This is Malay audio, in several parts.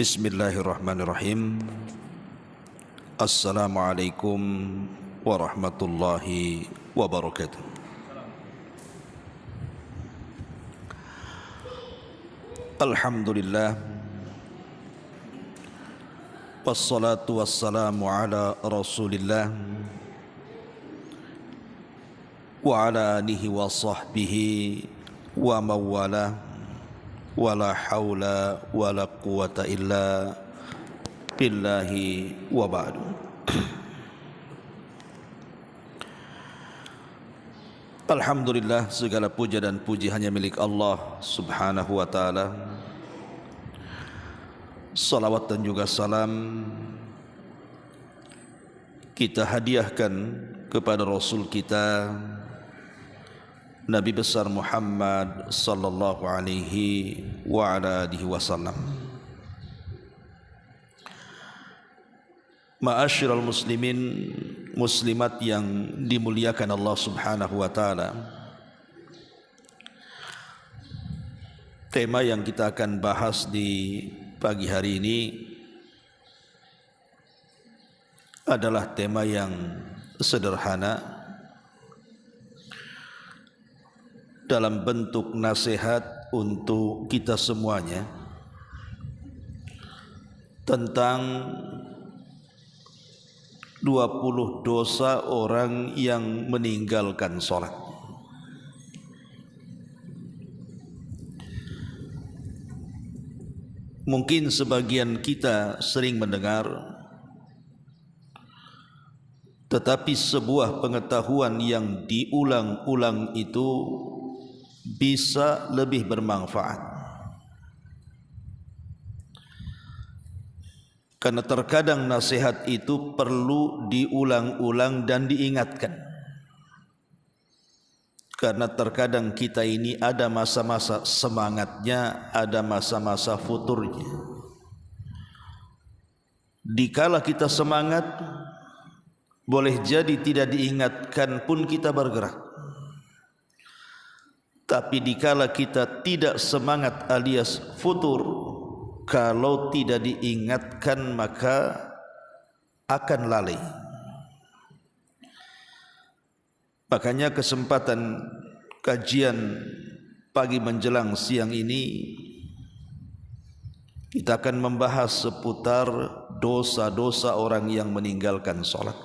Bismillahirrahmanirrahim. Assalamualaikum warahmatullahi wabarakatuh. Alhamdulillah, wassalatu wassalamu ala rasulillah wa ala alihi wa sahbihi wa mawala, wala haula wala quwata illa billahi wa ba'du. Alhamdulillah, segala puja dan puji hanya milik Allah subhanahu wa ta'ala. Salawat dan juga salam kita hadiahkan kepada Rasul kita Nabi besar Muhammad sallallahu alaihi wa ala alihi wasallam. Ma'asyiral muslimin muslimat yang dimuliakan Allah subhanahu wa ta'ala, tema yang kita akan bahas di pagi hari ini adalah tema yang sederhana dalam bentuk nasihat untuk kita semuanya tentang 20 dosa orang yang meninggalkan sholat. Mungkin sebagian kita sering mendengar, tetapi sebuah pengetahuan yang diulang-ulang itu bisa lebih bermanfaat, karena terkadang nasihat itu perlu diulang-ulang dan diingatkan, karena terkadang kita ini ada masa-masa semangatnya, ada masa-masa futurnya. Dikala kita semangat, boleh jadi tidak diingatkan pun kita bergerak. Tapi dikala kita tidak semangat alias futur, kalau tidak diingatkan maka akan lalai. Makanya kesempatan kajian pagi menjelang siang ini kita akan membahas seputar dosa-dosa orang yang meninggalkan sholat.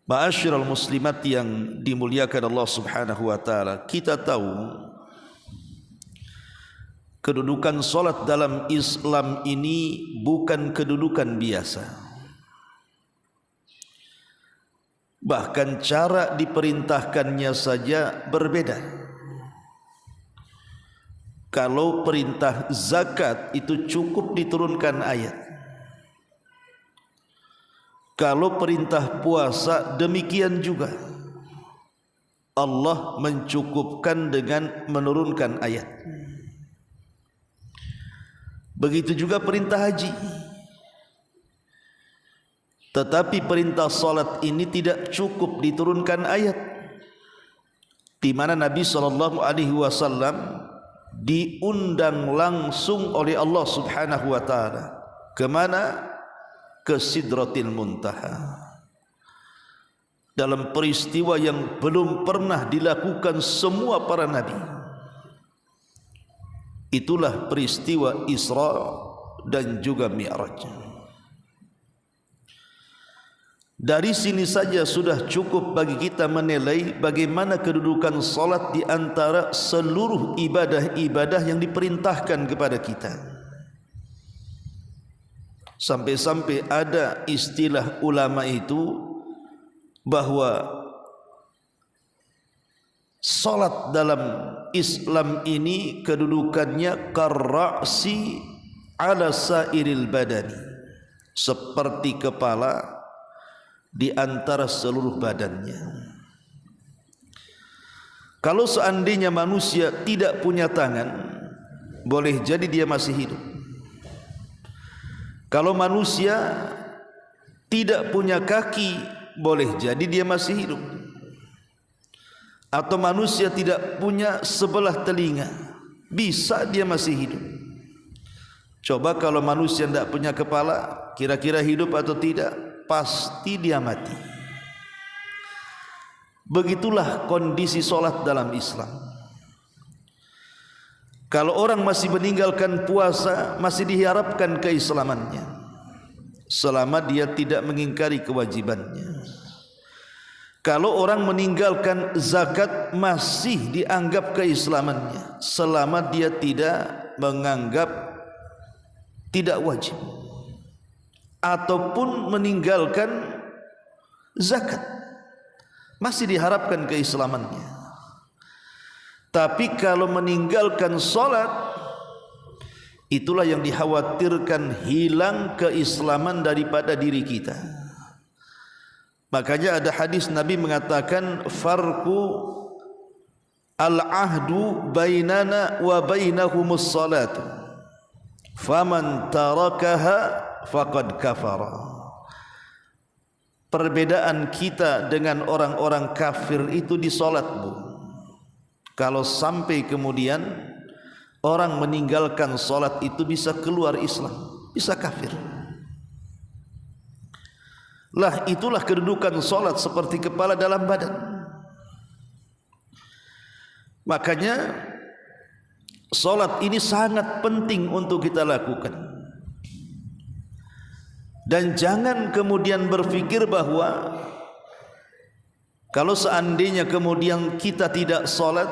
Ma'asyiral muslimat yang dimuliakan Allah subhanahu wa ta'ala, kita tahu kedudukan solat dalam Islam ini bukan kedudukan biasa. Bahkan cara diperintahkannya saja berbeda. Kalau perintah zakat itu cukup diturunkan ayat. Kalau perintah puasa demikian juga, Allah mencukupkan dengan menurunkan ayat. Begitu juga perintah haji. Tetapi perintah salat ini tidak cukup diturunkan ayat, di mana Nabi SAW diundang langsung oleh Allah subhanahu wa ta'ala. Kemana? Ke Sidratil Muntaha, dalam peristiwa yang belum pernah dilakukan semua para nabi. Itulah peristiwa Isra dan juga Mi'raj. Dari sini saja sudah cukup bagi kita menilai bagaimana kedudukan salat di antara seluruh ibadah-ibadah yang diperintahkan kepada kita. Sampai-sampai ada istilah ulama itu bahwa salat dalam Islam ini kedudukannya karra'si ala sairil badani, seperti kepala di antara seluruh badannya. Kalau seandainya manusia tidak punya tangan, boleh jadi dia masih hidup. Kalau manusia tidak punya kaki, boleh jadi dia masih hidup. Atau manusia tidak punya sebelah telinga, bisa dia masih hidup. Coba kalau manusia tidak punya kepala, kira-kira hidup atau tidak? Pasti dia mati. Begitulah kondisi solat dalam Islam. Kalau orang masih meninggalkan puasa, masih diharapkan keislamannya selama dia tidak mengingkari kewajibannya. Kalau orang meninggalkan zakat, masih dianggap keislamannya selama dia tidak menganggap tidak wajib, ataupun meninggalkan zakat, masih diharapkan keislamannya. Tapi kalau meninggalkan solat, itulah yang dikhawatirkan hilang keislaman daripada diri kita. Makanya ada hadis Nabi mengatakan, farqu al-ahdu bainana wa bainahumus salatu, faman tarakaha faqad kafara. Perbedaan kita dengan orang-orang kafir itu di solat, Bu. Kalau sampai kemudian orang meninggalkan solat, itu bisa keluar Islam, bisa kafir. Lah itulah kedudukan solat, seperti kepala dalam badan. Makanya solat ini sangat penting untuk kita lakukan. Dan jangan kemudian berpikir bahwa kalau seandainya kemudian kita tidak solat,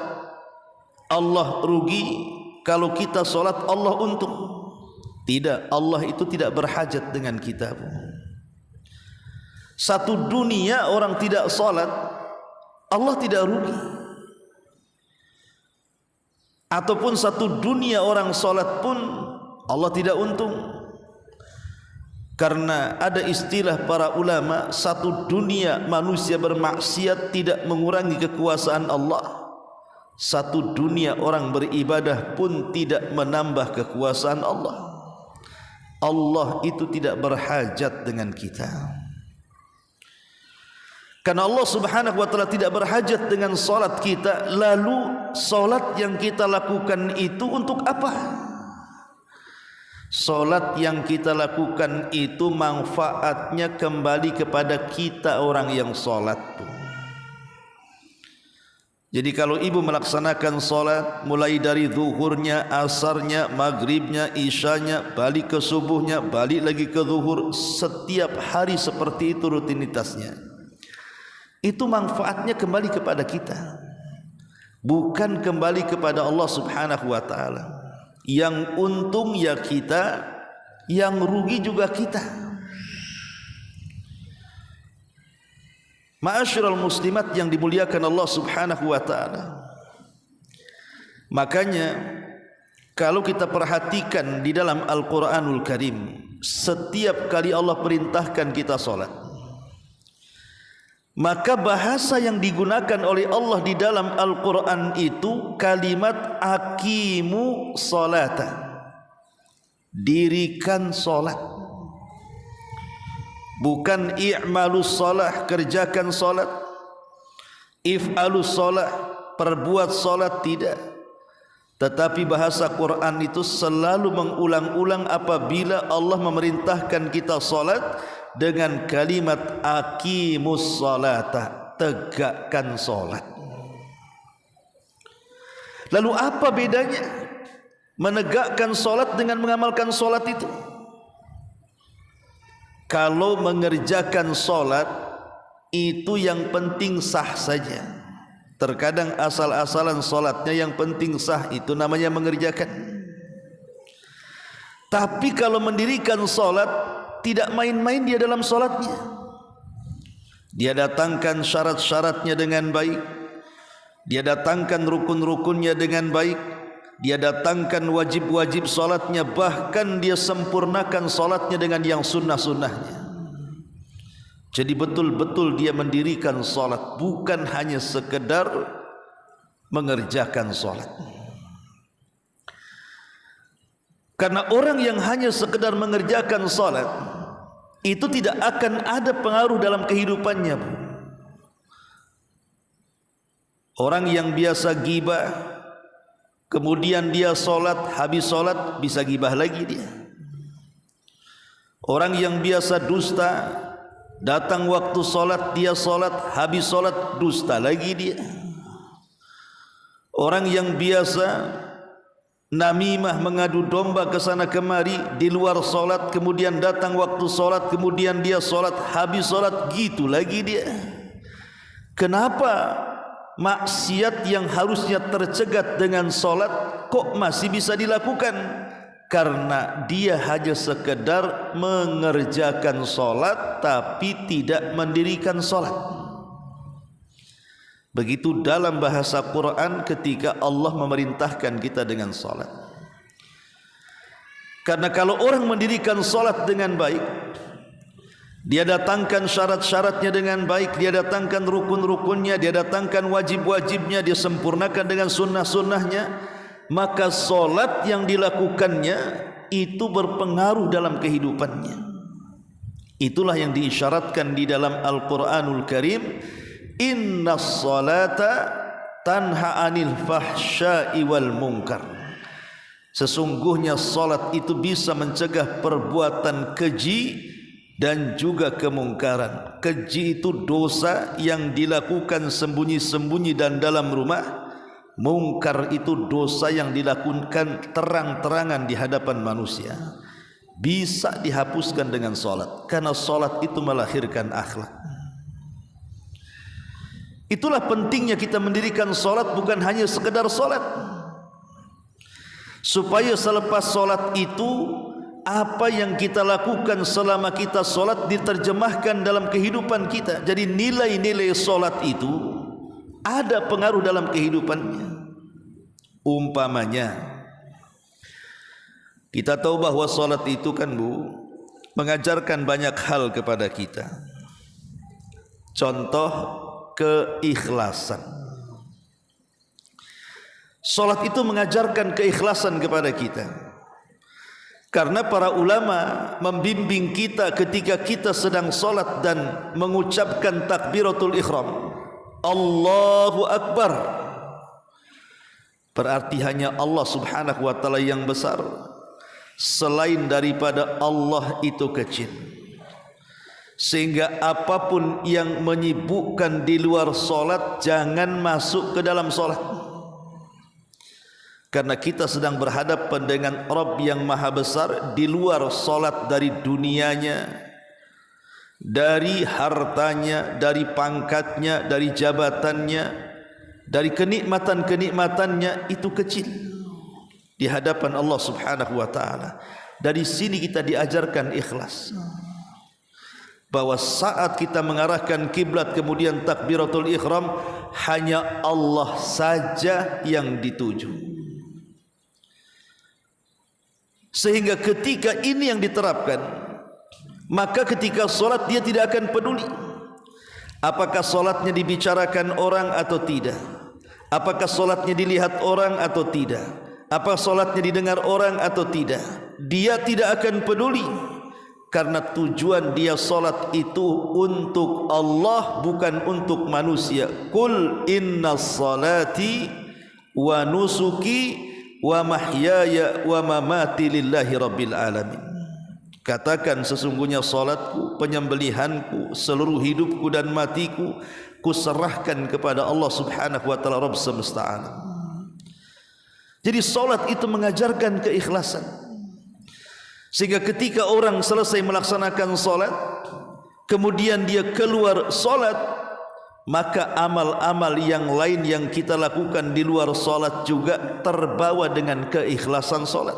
Allah rugi. Kalau kita solat, Allah untung. Tidak, Allah itu tidak berhajat dengan kita. Satu dunia orang tidak solat, Allah tidak rugi. Ataupun satu dunia orang solat pun Allah tidak untung. Karena ada istilah para ulama, satu dunia manusia bermaksiat tidak mengurangi kekuasaan Allah. Satu dunia orang beribadah pun tidak menambah kekuasaan Allah. Allah itu tidak berhajat dengan kita. Karena Allah subhanahu wa ta'ala tidak berhajat dengan solat kita. Lalu solat yang kita lakukan itu untuk apa? Solat yang kita lakukan itu manfaatnya kembali kepada kita orang yang solat. Jadi kalau ibu melaksanakan solat mulai dari zuhurnya, asarnya, maghribnya, isyanya, balik ke subuhnya, balik lagi ke zuhur, setiap hari seperti itu rutinitasnya, itu manfaatnya kembali kepada kita, bukan kembali kepada Allah subhanahu wa ta'ala. Yang untung ya kita, yang rugi juga kita. Ma'asyiral muslimat yang dimuliakan Allah subhanahu wa ta'ala. Makanya kalau kita perhatikan di dalam Al-Quranul Karim, setiap kali Allah perintahkan kita solat, maka bahasa yang digunakan oleh Allah di dalam Al-Quran itu kalimat aqimu salata, dirikan solat. Bukan i'malus salah, kerjakan solat, if'alus salah, perbuat solat, tidak. Tetapi bahasa Quran itu selalu mengulang-ulang apabila Allah memerintahkan kita solat dengan kalimat aqimus salata, tegakkan solat. Lalu apa bedanya menegakkan solat dengan mengamalkan solat itu? Kalau mengerjakan solat itu yang penting sah saja. Terkadang asal-asalan solatnya yang penting sah, itu namanya mengerjakan. Tapi kalau mendirikan solat, tidak main-main dia dalam solatnya. Dia datangkan syarat-syaratnya dengan baik, dia datangkan rukun-rukunnya dengan baik, dia datangkan wajib-wajib solatnya, bahkan dia sempurnakan solatnya dengan yang sunnah-sunnahnya. Jadi betul-betul dia mendirikan solat, bukan hanya sekedar mengerjakan solat. Karena orang yang hanya sekedar mengerjakan solat itu tidak akan ada pengaruh dalam kehidupannya. Orang yang biasa ghibah, kemudian dia solat, habis solat bisa gibah lagi dia. Orang yang biasa dusta, datang waktu solat dia solat, habis solat dusta lagi dia. Orang yang biasa namimah, mengadu domba ke sana kemari di luar solat, kemudian datang waktu solat, kemudian dia solat, habis solat, gitu lagi dia. Kenapa maksiat yang harusnya tercegat dengan solat kok masih bisa dilakukan? Karena dia hanya sekedar mengerjakan solat tapi tidak mendirikan solat. Begitu dalam bahasa Quran ketika Allah memerintahkan kita dengan solat. Karena kalau orang mendirikan solat dengan baik, dia datangkan syarat-syaratnya dengan baik, dia datangkan rukun-rukunnya, dia datangkan wajib-wajibnya, dia sempurnakan dengan sunnah-sunnahnya, maka solat yang dilakukannya itu berpengaruh dalam kehidupannya. Itulah yang diisyaratkan di dalam Al-Quranul Karim, innas salata tanha anil fahsya'i wal munkar. Sesungguhnya solat itu bisa mencegah perbuatan keji dan juga kemungkaran. Keji itu dosa yang dilakukan sembunyi-sembunyi dan dalam rumah. Mungkar itu dosa yang dilakukan terang-terangan di hadapan manusia. Bisa dihapuskan dengan solat, karena solat itu melahirkan akhlak. Itulah pentingnya kita mendirikan solat, bukan hanya sekedar solat, supaya selepas solat itu apa yang kita lakukan selama kita solat diterjemahkan dalam kehidupan kita. Jadi nilai-nilai solat itu ada pengaruh dalam kehidupannya. Umpamanya, kita tahu bahwa solat itu kan mengajarkan banyak hal kepada kita. Contoh, keikhlasan. Solat itu mengajarkan keikhlasan kepada kita. Karena para ulama membimbing kita ketika kita sedang solat dan mengucapkan takbiratul ihram, Allahu Akbar, berarti hanya Allah subhanahu wa ta'ala yang besar. Selain daripada Allah itu kecil. Sehingga apapun yang menyibukkan di luar solat jangan masuk ke dalam solat. Karena kita sedang berhadapan dengan Rabb yang maha besar, di luar solat dari dunianya, dari hartanya, dari pangkatnya, dari jabatannya, dari kenikmatan-kenikmatannya, itu kecil di hadapan Allah subhanahu wa ta'ala. Dari sini kita diajarkan ikhlas, bahwa saat kita mengarahkan kiblat kemudian takbiratul ihram, hanya Allah saja yang dituju. Sehingga ketika ini yang diterapkan, maka ketika solat dia tidak akan peduli apakah solatnya dibicarakan orang atau tidak, apakah solatnya dilihat orang atau tidak, apa solatnya didengar orang atau tidak. Dia tidak akan peduli, karena tujuan dia solat itu untuk Allah, bukan untuk manusia. Qul innas salati wa nusuki wa mahyaya wa mamati lillahi rabbil alamin. Katakan, sesungguhnya salatku, penyembelihanku, seluruh hidupku dan matiku kuserahkan kepada Allah subhanahu wa ta'ala, Rabb semesta alam. Jadi salat itu mengajarkan keikhlasan, sehingga ketika orang selesai melaksanakan salat kemudian dia keluar salat, maka amal-amal yang lain yang kita lakukan di luar salat juga terbawa dengan keikhlasan salat.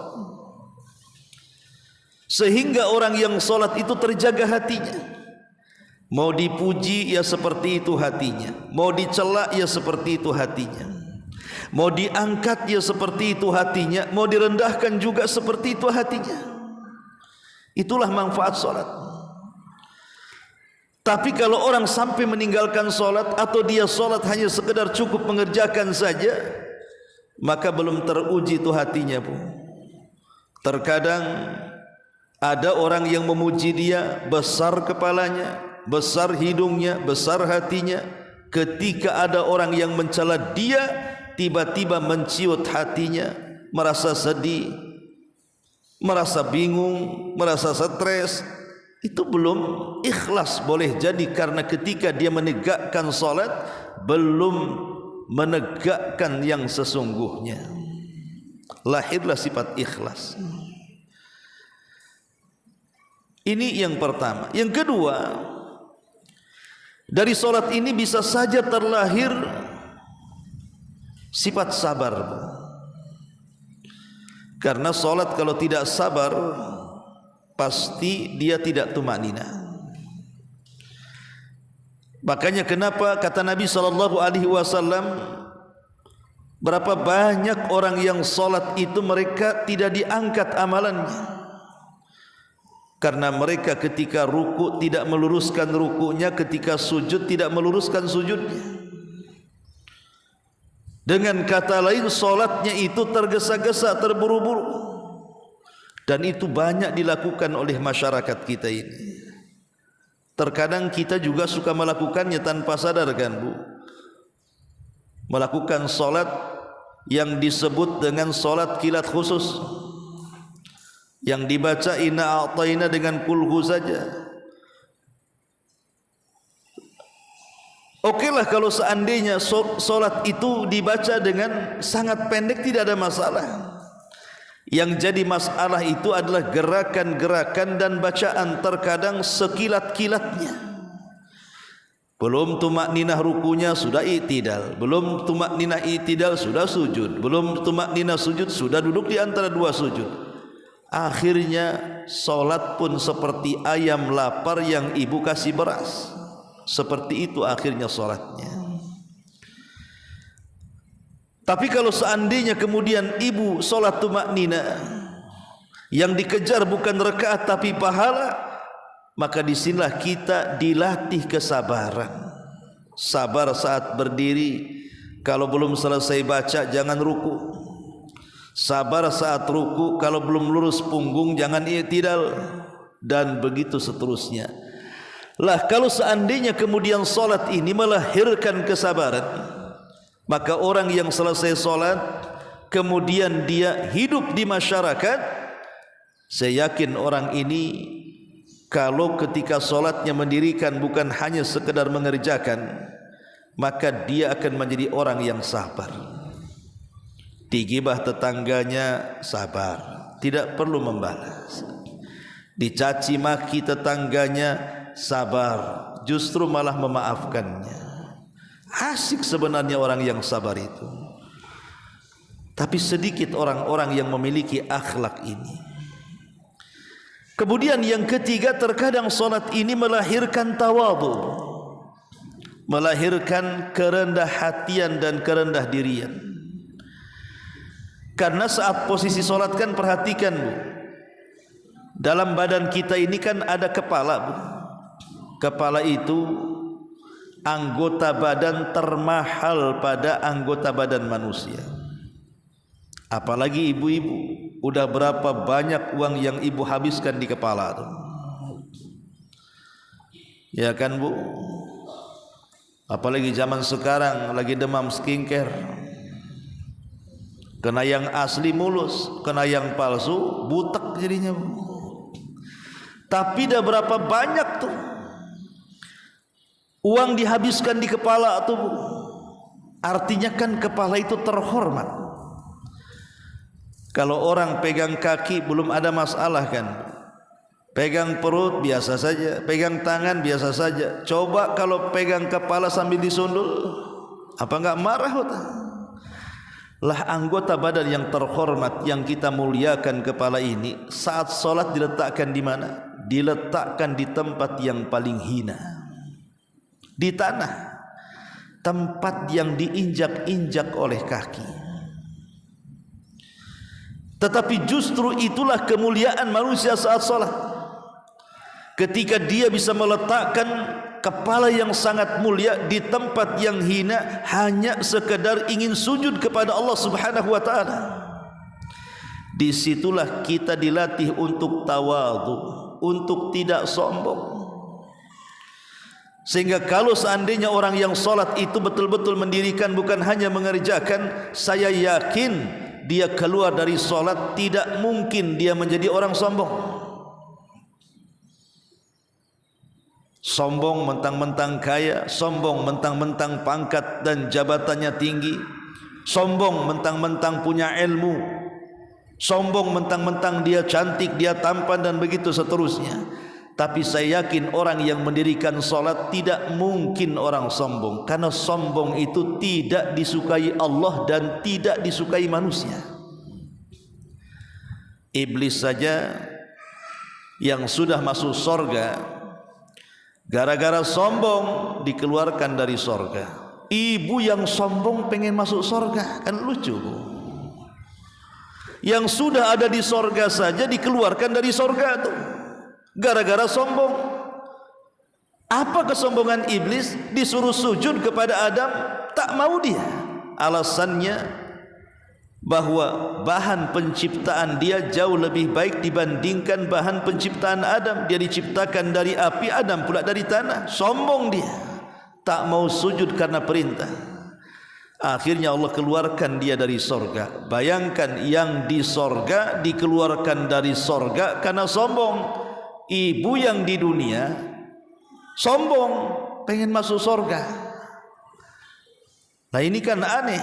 Sehingga orang yang salat itu terjaga hatinya. Mau dipuji ya seperti itu hatinya, mau dicela ya seperti itu hatinya, mau diangkat ya seperti itu hatinya, mau direndahkan juga seperti itu hatinya. Itulah manfaat salat. Tapi kalau orang sampai meninggalkan solat, atau dia solat hanya sekedar cukup mengerjakan saja, maka belum teruji itu hatinya pun. Terkadang ada orang yang memuji dia, besar kepalanya, besar hidungnya, besar hatinya. Ketika ada orang yang mencela dia, tiba-tiba menciut hatinya, merasa sedih, merasa bingung, merasa stres, itu belum ikhlas. Boleh jadi karena ketika dia menegakkan salat belum menegakkan yang sesungguhnya. Lahirlah sifat ikhlas. Ini yang pertama. Yang kedua, dari salat ini bisa saja terlahir sifat sabar. Karena salat kalau tidak sabar pasti dia tidak tumanina. Makanya kenapa kata Nabi SAW, berapa banyak orang yang salat itu mereka tidak diangkat amalannya, karena mereka ketika ruku tidak meluruskan rukunya, ketika sujud tidak meluruskan sujudnya. Dengan kata lain, salatnya itu tergesa-gesa, terburu-buru, dan itu banyak dilakukan oleh masyarakat kita ini. Terkadang kita juga suka melakukannya tanpa sadar, kan Bu? Melakukan salat yang disebut dengan salat kilat khusus, yang dibaca inna a'tayna dengan kulhu saja. Okelah kalau seandainya salat itu dibaca dengan sangat pendek, tidak ada masalah. Yang jadi masalah itu adalah gerakan-gerakan dan bacaan, terkadang sekilat-kilatnya. Belum tumakninah rukunya sudah i'tidal, belum tumakninah i'tidal sudah sujud, belum tumakninah sujud sudah duduk di antara dua sujud. Akhirnya salat pun seperti ayam lapar yang ibu kasih beras. Seperti itu akhirnya salatnya. Tapi kalau seandainya kemudian ibu salat tumakninah, yang dikejar bukan rakaat tapi pahala, maka disinilah kita dilatih kesabaran. Sabar saat berdiri, kalau belum selesai baca jangan ruku. Sabar saat ruku, kalau belum lurus punggung jangan i'tidal, dan begitu seterusnya. Lah kalau seandainya kemudian salat ini melahirkan kesabaran, maka orang yang selesai salat kemudian dia hidup di masyarakat, saya yakin orang ini kalau ketika salatnya mendirikan bukan hanya sekedar mengerjakan, maka dia akan menjadi orang yang sabar. Digibah tetangganya sabar, tidak perlu membalas. Dicaci maki tetangganya sabar, justru malah memaafkannya. Asik sebenarnya orang yang sabar itu. Tapi sedikit orang-orang yang memiliki akhlak ini. Kemudian yang ketiga, terkadang salat ini melahirkan tawadhu, melahirkan kerendah hatian dan kerendah dirian. Karena saat posisi salat kan, perhatikan Bu, dalam badan kita ini kan ada kepala Bu. Kepala itu anggota badan termahal pada anggota badan manusia. Apalagi ibu-ibu, udah berapa banyak uang yang ibu habiskan di kepala tuh. Ya kan Bu? Apalagi zaman sekarang lagi demam skincare. Kena yang asli mulus, kena yang palsu butek jadinya Bu. Tapi dah berapa banyak tuh uang dihabiskan di kepala tuh Bu. Artinya kan kepala itu terhormat. Kalau orang pegang kaki belum ada masalah kan, pegang perut biasa saja, pegang tangan biasa saja. Coba kalau pegang kepala sambil disundul, apa enggak marah? Lah anggota badan yang terhormat yang kita muliakan, kepala ini, saat sholat diletakkan di mana? Diletakkan di tempat yang paling hina, di tanah, tempat yang diinjak-injak oleh kaki. Tetapi justru itulah kemuliaan manusia saat sholat, ketika dia bisa meletakkan kepala yang sangat mulia di tempat yang hina, hanya sekedar ingin sujud kepada Allah Subhanahu wa ta'ala. Disitulah kita dilatih untuk tawadhu, untuk tidak sombong. Sehingga kalau seandainya orang yang sholat itu betul-betul mendirikan, bukan hanya mengerjakan, saya yakin dia keluar dari sholat tidak mungkin dia menjadi orang sombong. Sombong mentang-mentang kaya, sombong mentang-mentang pangkat dan jabatannya tinggi, sombong mentang-mentang punya ilmu, sombong mentang-mentang dia cantik, dia tampan, dan begitu seterusnya. Tapi saya yakin orang yang mendirikan solat tidak mungkin orang sombong, karena sombong itu tidak disukai Allah dan tidak disukai manusia. Iblis saja yang sudah masuk sorga gara-gara sombong dikeluarkan dari sorga. Ibu yang sombong pengen masuk sorga, kan lucu. Yang sudah ada di sorga saja dikeluarkan dari sorga tuh, gara-gara sombong. Apa kesombongan iblis? Disuruh sujud kepada Adam, tak mau dia. Alasannya bahwa bahan penciptaan dia jauh lebih baik dibandingkan bahan penciptaan Adam. Dia diciptakan dari api, Adam pula dari tanah. Sombong dia, tak mau sujud karena perintah. Akhirnya Allah keluarkan dia dari sorga. Bayangkan, yang di sorga dikeluarkan dari sorga karena sombong. Ibu yang di dunia sombong, pengen masuk sorga. Nah ini kan aneh.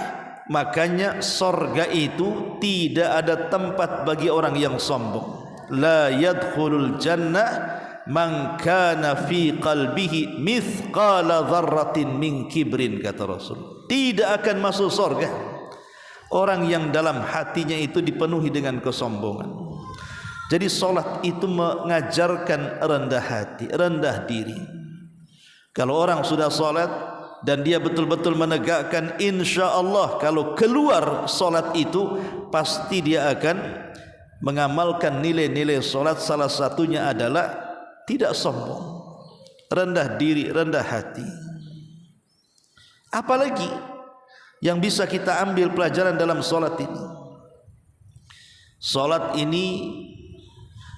Makanya sorga itu tidak ada tempat bagi orang yang sombong. La yadkhulul jannah man kana fi qalbihi mithqala dzarratin min kibrin, kata Rasul. Tidak akan masuk sorga orang yang dalam hatinya itu dipenuhi dengan kesombongan. Jadi solat itu mengajarkan rendah hati, rendah diri. Kalau orang sudah solat dan dia betul-betul menegakkan, insya Allah kalau keluar solat itu pasti dia akan mengamalkan nilai-nilai solat. Salah satunya adalah tidak sombong, rendah diri, rendah hati. Apalagi yang bisa kita ambil pelajaran dalam solat ini? Solat ini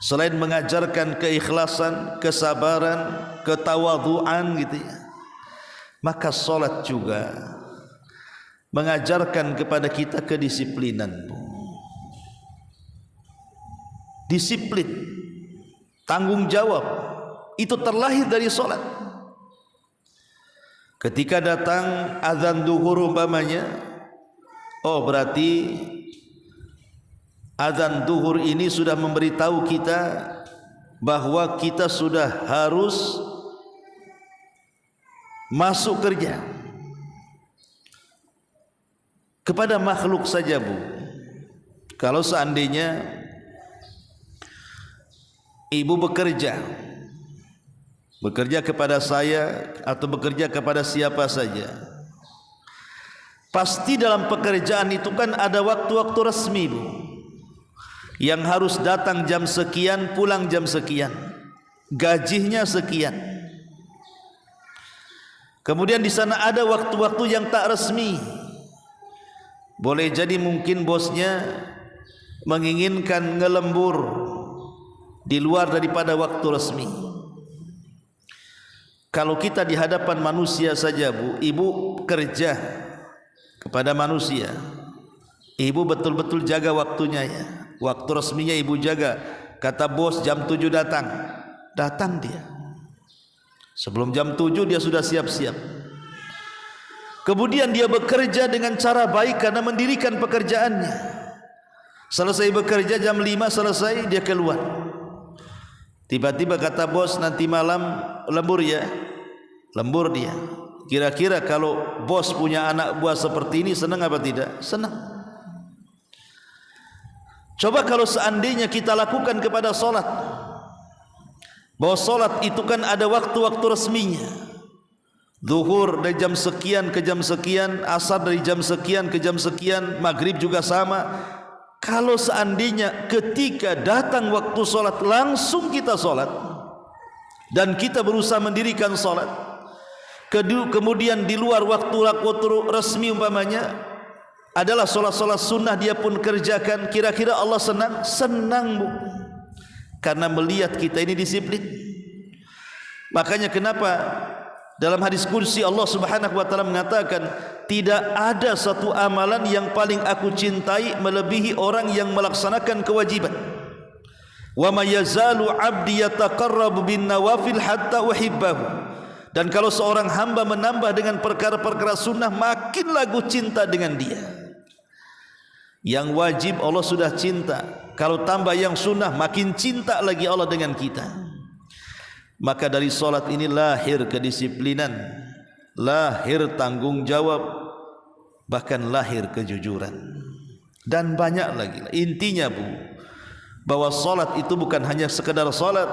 selain mengajarkan keikhlasan, kesabaran, ketawadhuan gitu ya, maka solat juga mengajarkan kepada kita kedisiplinan. Disiplin, tanggung jawab, itu terlahir dari solat. Ketika datang azan duhur umpamanya, oh berarti azan duhur ini sudah memberitahu kita bahwa kita sudah harus masuk kerja. Kepada makhluk saja, Bu, kalau seandainya ibu bekerja kepada saya atau bekerja kepada siapa saja, pasti dalam pekerjaan itu kan ada waktu-waktu resmi, Bu, yang harus datang jam sekian, pulang jam sekian, gajinya sekian. Kemudian di sana ada waktu-waktu yang tak resmi. Boleh jadi mungkin bosnya menginginkan ngelembur di luar daripada waktu resmi. Kalau kita di hadapan manusia saja, Bu, ibu kerja kepada manusia, ibu betul-betul jaga waktunya ya. Waktu resminya ibu jaga. Kata bos jam 7 datang, datang dia. Sebelum jam 7 dia sudah siap-siap. Kemudian dia bekerja dengan cara baik karena mendirikan pekerjaannya. Selesai bekerja jam 5 selesai, dia keluar. Tiba-tiba kata bos nanti malam lembur ya. Lembur dia. Kira-kira kalau bos punya anak buah seperti ini senang apa tidak? Senang. Coba kalau seandainya kita lakukan kepada solat, bahwa solat itu kan ada waktu-waktu resminya. Zuhur dari jam sekian ke jam sekian, asar dari jam sekian ke jam sekian, maghrib juga sama. Kalau seandainya ketika datang waktu solat langsung kita solat, dan kita berusaha mendirikan solat, kemudian di luar waktu resmi umpamanya adalah solat-solat sunnah dia pun kerjakan, kira-kira Allah senang? Senang, Bu, karena melihat kita ini disiplin. Makanya kenapa Dalam hadis kursi Allah Subhanahu wa taala mengatakan, tidak ada satu amalan yang paling aku cintai melebihi orang yang melaksanakan kewajiban. Wa may yazalu 'abdi yataqarrabu bin nawafil hatta uhibbahu. Dan kalau seorang hamba menambah dengan perkara-perkara sunnah, makin lagu cinta dengan dia. Yang wajib Allah sudah cinta, kalau tambah yang sunnah makin cinta lagi Allah dengan kita. Maka dari solat ini lahir kedisiplinan, lahir tanggung jawab, bahkan lahir kejujuran, dan banyak lagi. Intinya Bu, bahwa solat itu bukan hanya sekedar solat,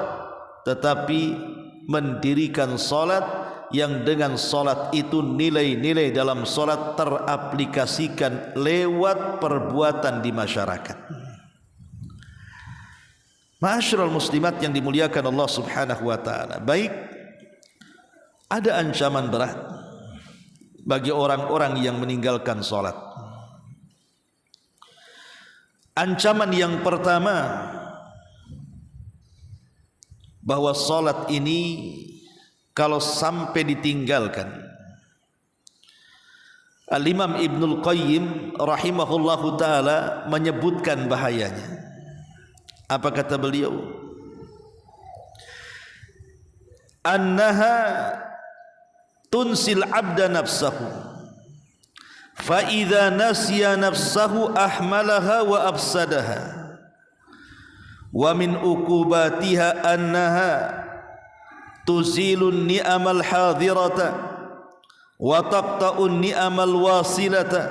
tetapi mendirikan solat yang dengan solat itu nilai-nilai dalam solat teraplikasikan lewat perbuatan di masyarakat. Ma'asyiral muslimat yang dimuliakan Allah Subhanahu wa taala, baik, ada ancaman berat bagi orang-orang yang meninggalkan salat. Ancaman yang pertama, bahwa salat ini kalau sampai ditinggalkan, Al-Imam Ibnul Qayyim rahimahullahu taala menyebutkan bahayanya. Apa kata beliau? Annaha tunsil abda nafsahu, fa idza nasiya nafsahu ahmalaha wa afsadaha, wa min uqubatiha annaha tuzilun ni'amal hadirata wa taqta'un ni'amal wasilata,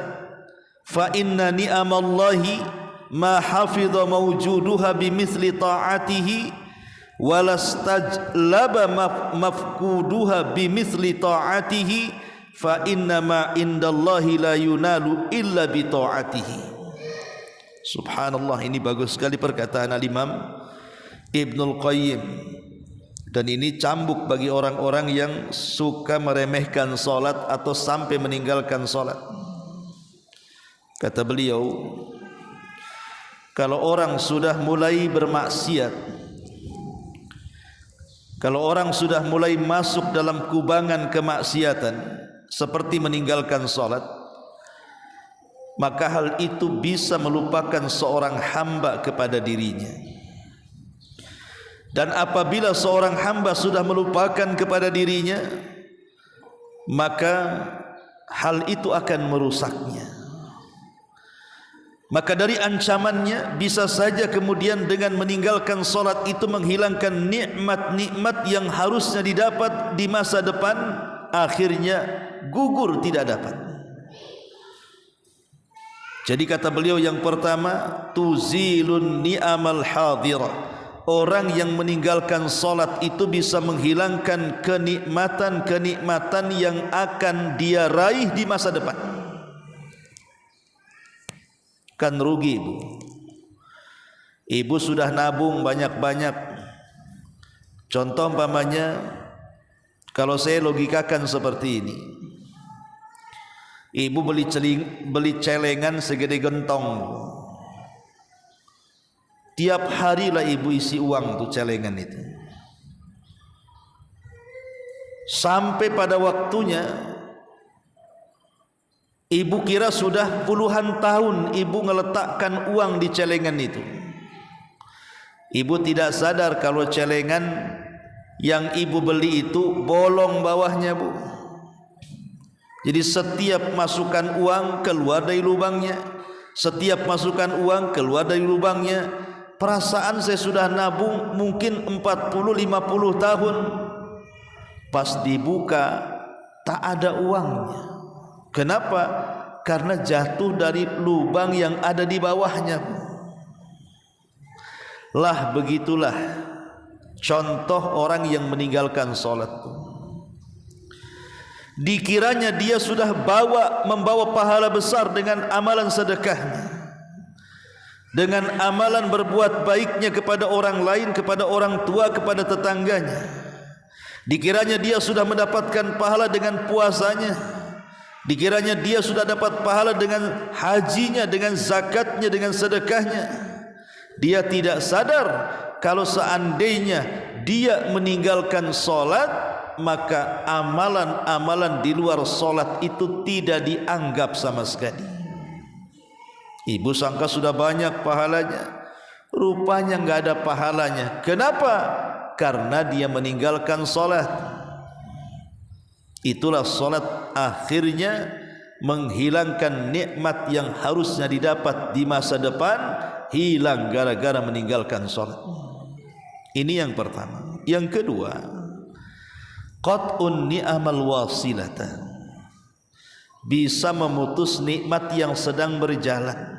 fa inna ni'amallahi ma hafidha mawjuduha bimithli ta'atihi walastajlaba mafkuduha bimithli ta'atihi, fa inna ma indallahi la yunalu illa bi ta'atihi. Subhanallah, ini bagus sekali perkataan Al-Imam Ibnul Qayyim, dan ini cambuk bagi orang-orang yang suka meremehkan salat atau sampai meninggalkan salat. Kata beliau, kalau orang sudah mulai bermaksiat, kalau orang sudah mulai masuk dalam kubangan kemaksiatan seperti meninggalkan salat, maka hal itu bisa melupakan seorang hamba kepada dirinya. Dan apabila seorang hamba sudah melupakan kepada dirinya, maka hal itu akan merusaknya. Maka dari ancamannya, bisa saja kemudian dengan meninggalkan solat itu menghilangkan nikmat-nikmat yang harusnya didapat di masa depan, akhirnya gugur tidak dapat. Jadi kata beliau yang pertama, tuzilun ni'amal hadirah. Orang yang meninggalkan solat itu bisa menghilangkan kenikmatan-kenikmatan yang akan dia raih di masa depan. Kan rugi ibu. Ibu sudah nabung banyak-banyak. Contoh umpamanya, kalau saya logikakan seperti ini, ibu beli celengan segede gentong. Tiap harilah ibu isi uang tuh celengan itu. Sampai pada waktunya ibu kira sudah puluhan tahun ibu ngeletakkan uang di celengan itu. Ibu tidak sadar kalau celengan yang ibu beli itu bolong bawahnya bu. Jadi setiap masukkan uang keluar dari lubangnya, setiap masukkan uang keluar dari lubangnya. Perasaan saya sudah nabung mungkin 40-50 tahun, pas dibuka tak ada uangnya. Kenapa? Karena jatuh dari lubang yang ada di bawahnya. Lah begitulah contoh orang yang meninggalkan salat. Dikiranya dia sudah membawa pahala besar dengan amalan sedekahnya, dengan amalan berbuat baiknya kepada orang lain, kepada orang tua, kepada tetangganya. Dikiranya dia sudah mendapatkan pahala dengan puasanya, dikiranya dia sudah dapat pahala dengan hajinya, dengan zakatnya, dengan sedekahnya. Dia tidak sadar kalau seandainya dia meninggalkan salat, maka amalan-amalan di luar solat itu tidak dianggap sama sekali. Ibu sangka sudah banyak pahalanya, rupanya enggak ada pahalanya. Kenapa? Karena dia meninggalkan solat. Itulah solat akhirnya menghilangkan nikmat yang harusnya didapat di masa depan, hilang gara-gara meninggalkan solat. Ini yang pertama. Yang kedua, qat'un ni'amal wasilata, bisa memutus nikmat yang sedang berjalan.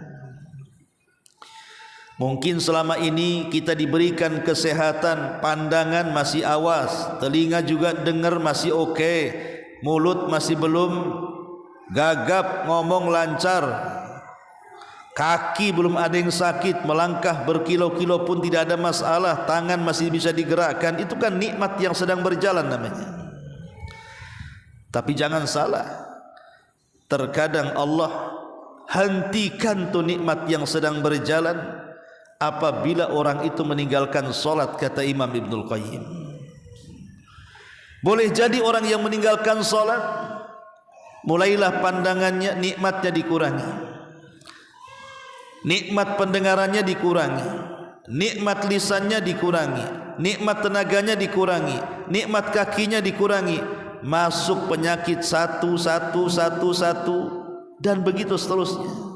Mungkin selama ini kita diberikan kesehatan, pandangan masih awas, telinga juga dengar masih oke, mulut masih belum gagap, ngomong lancar, kaki belum ada yang sakit, melangkah berkilo-kilo pun tidak ada masalah, tangan masih bisa digerakkan. Itu kan nikmat yang sedang berjalan namanya. Tapi jangan salah, terkadang Allah hentikan tuh nikmat yang sedang berjalan apabila orang itu meninggalkan solat, kata Imam Ibnul Qayyim. Boleh jadi orang yang meninggalkan solat, mulailah pandangannya, nikmatnya dikurangi, nikmat pendengarannya dikurangi, nikmat lisannya dikurangi, nikmat tenaganya dikurangi, nikmat kakinya dikurangi, masuk penyakit satu, dan begitu seterusnya.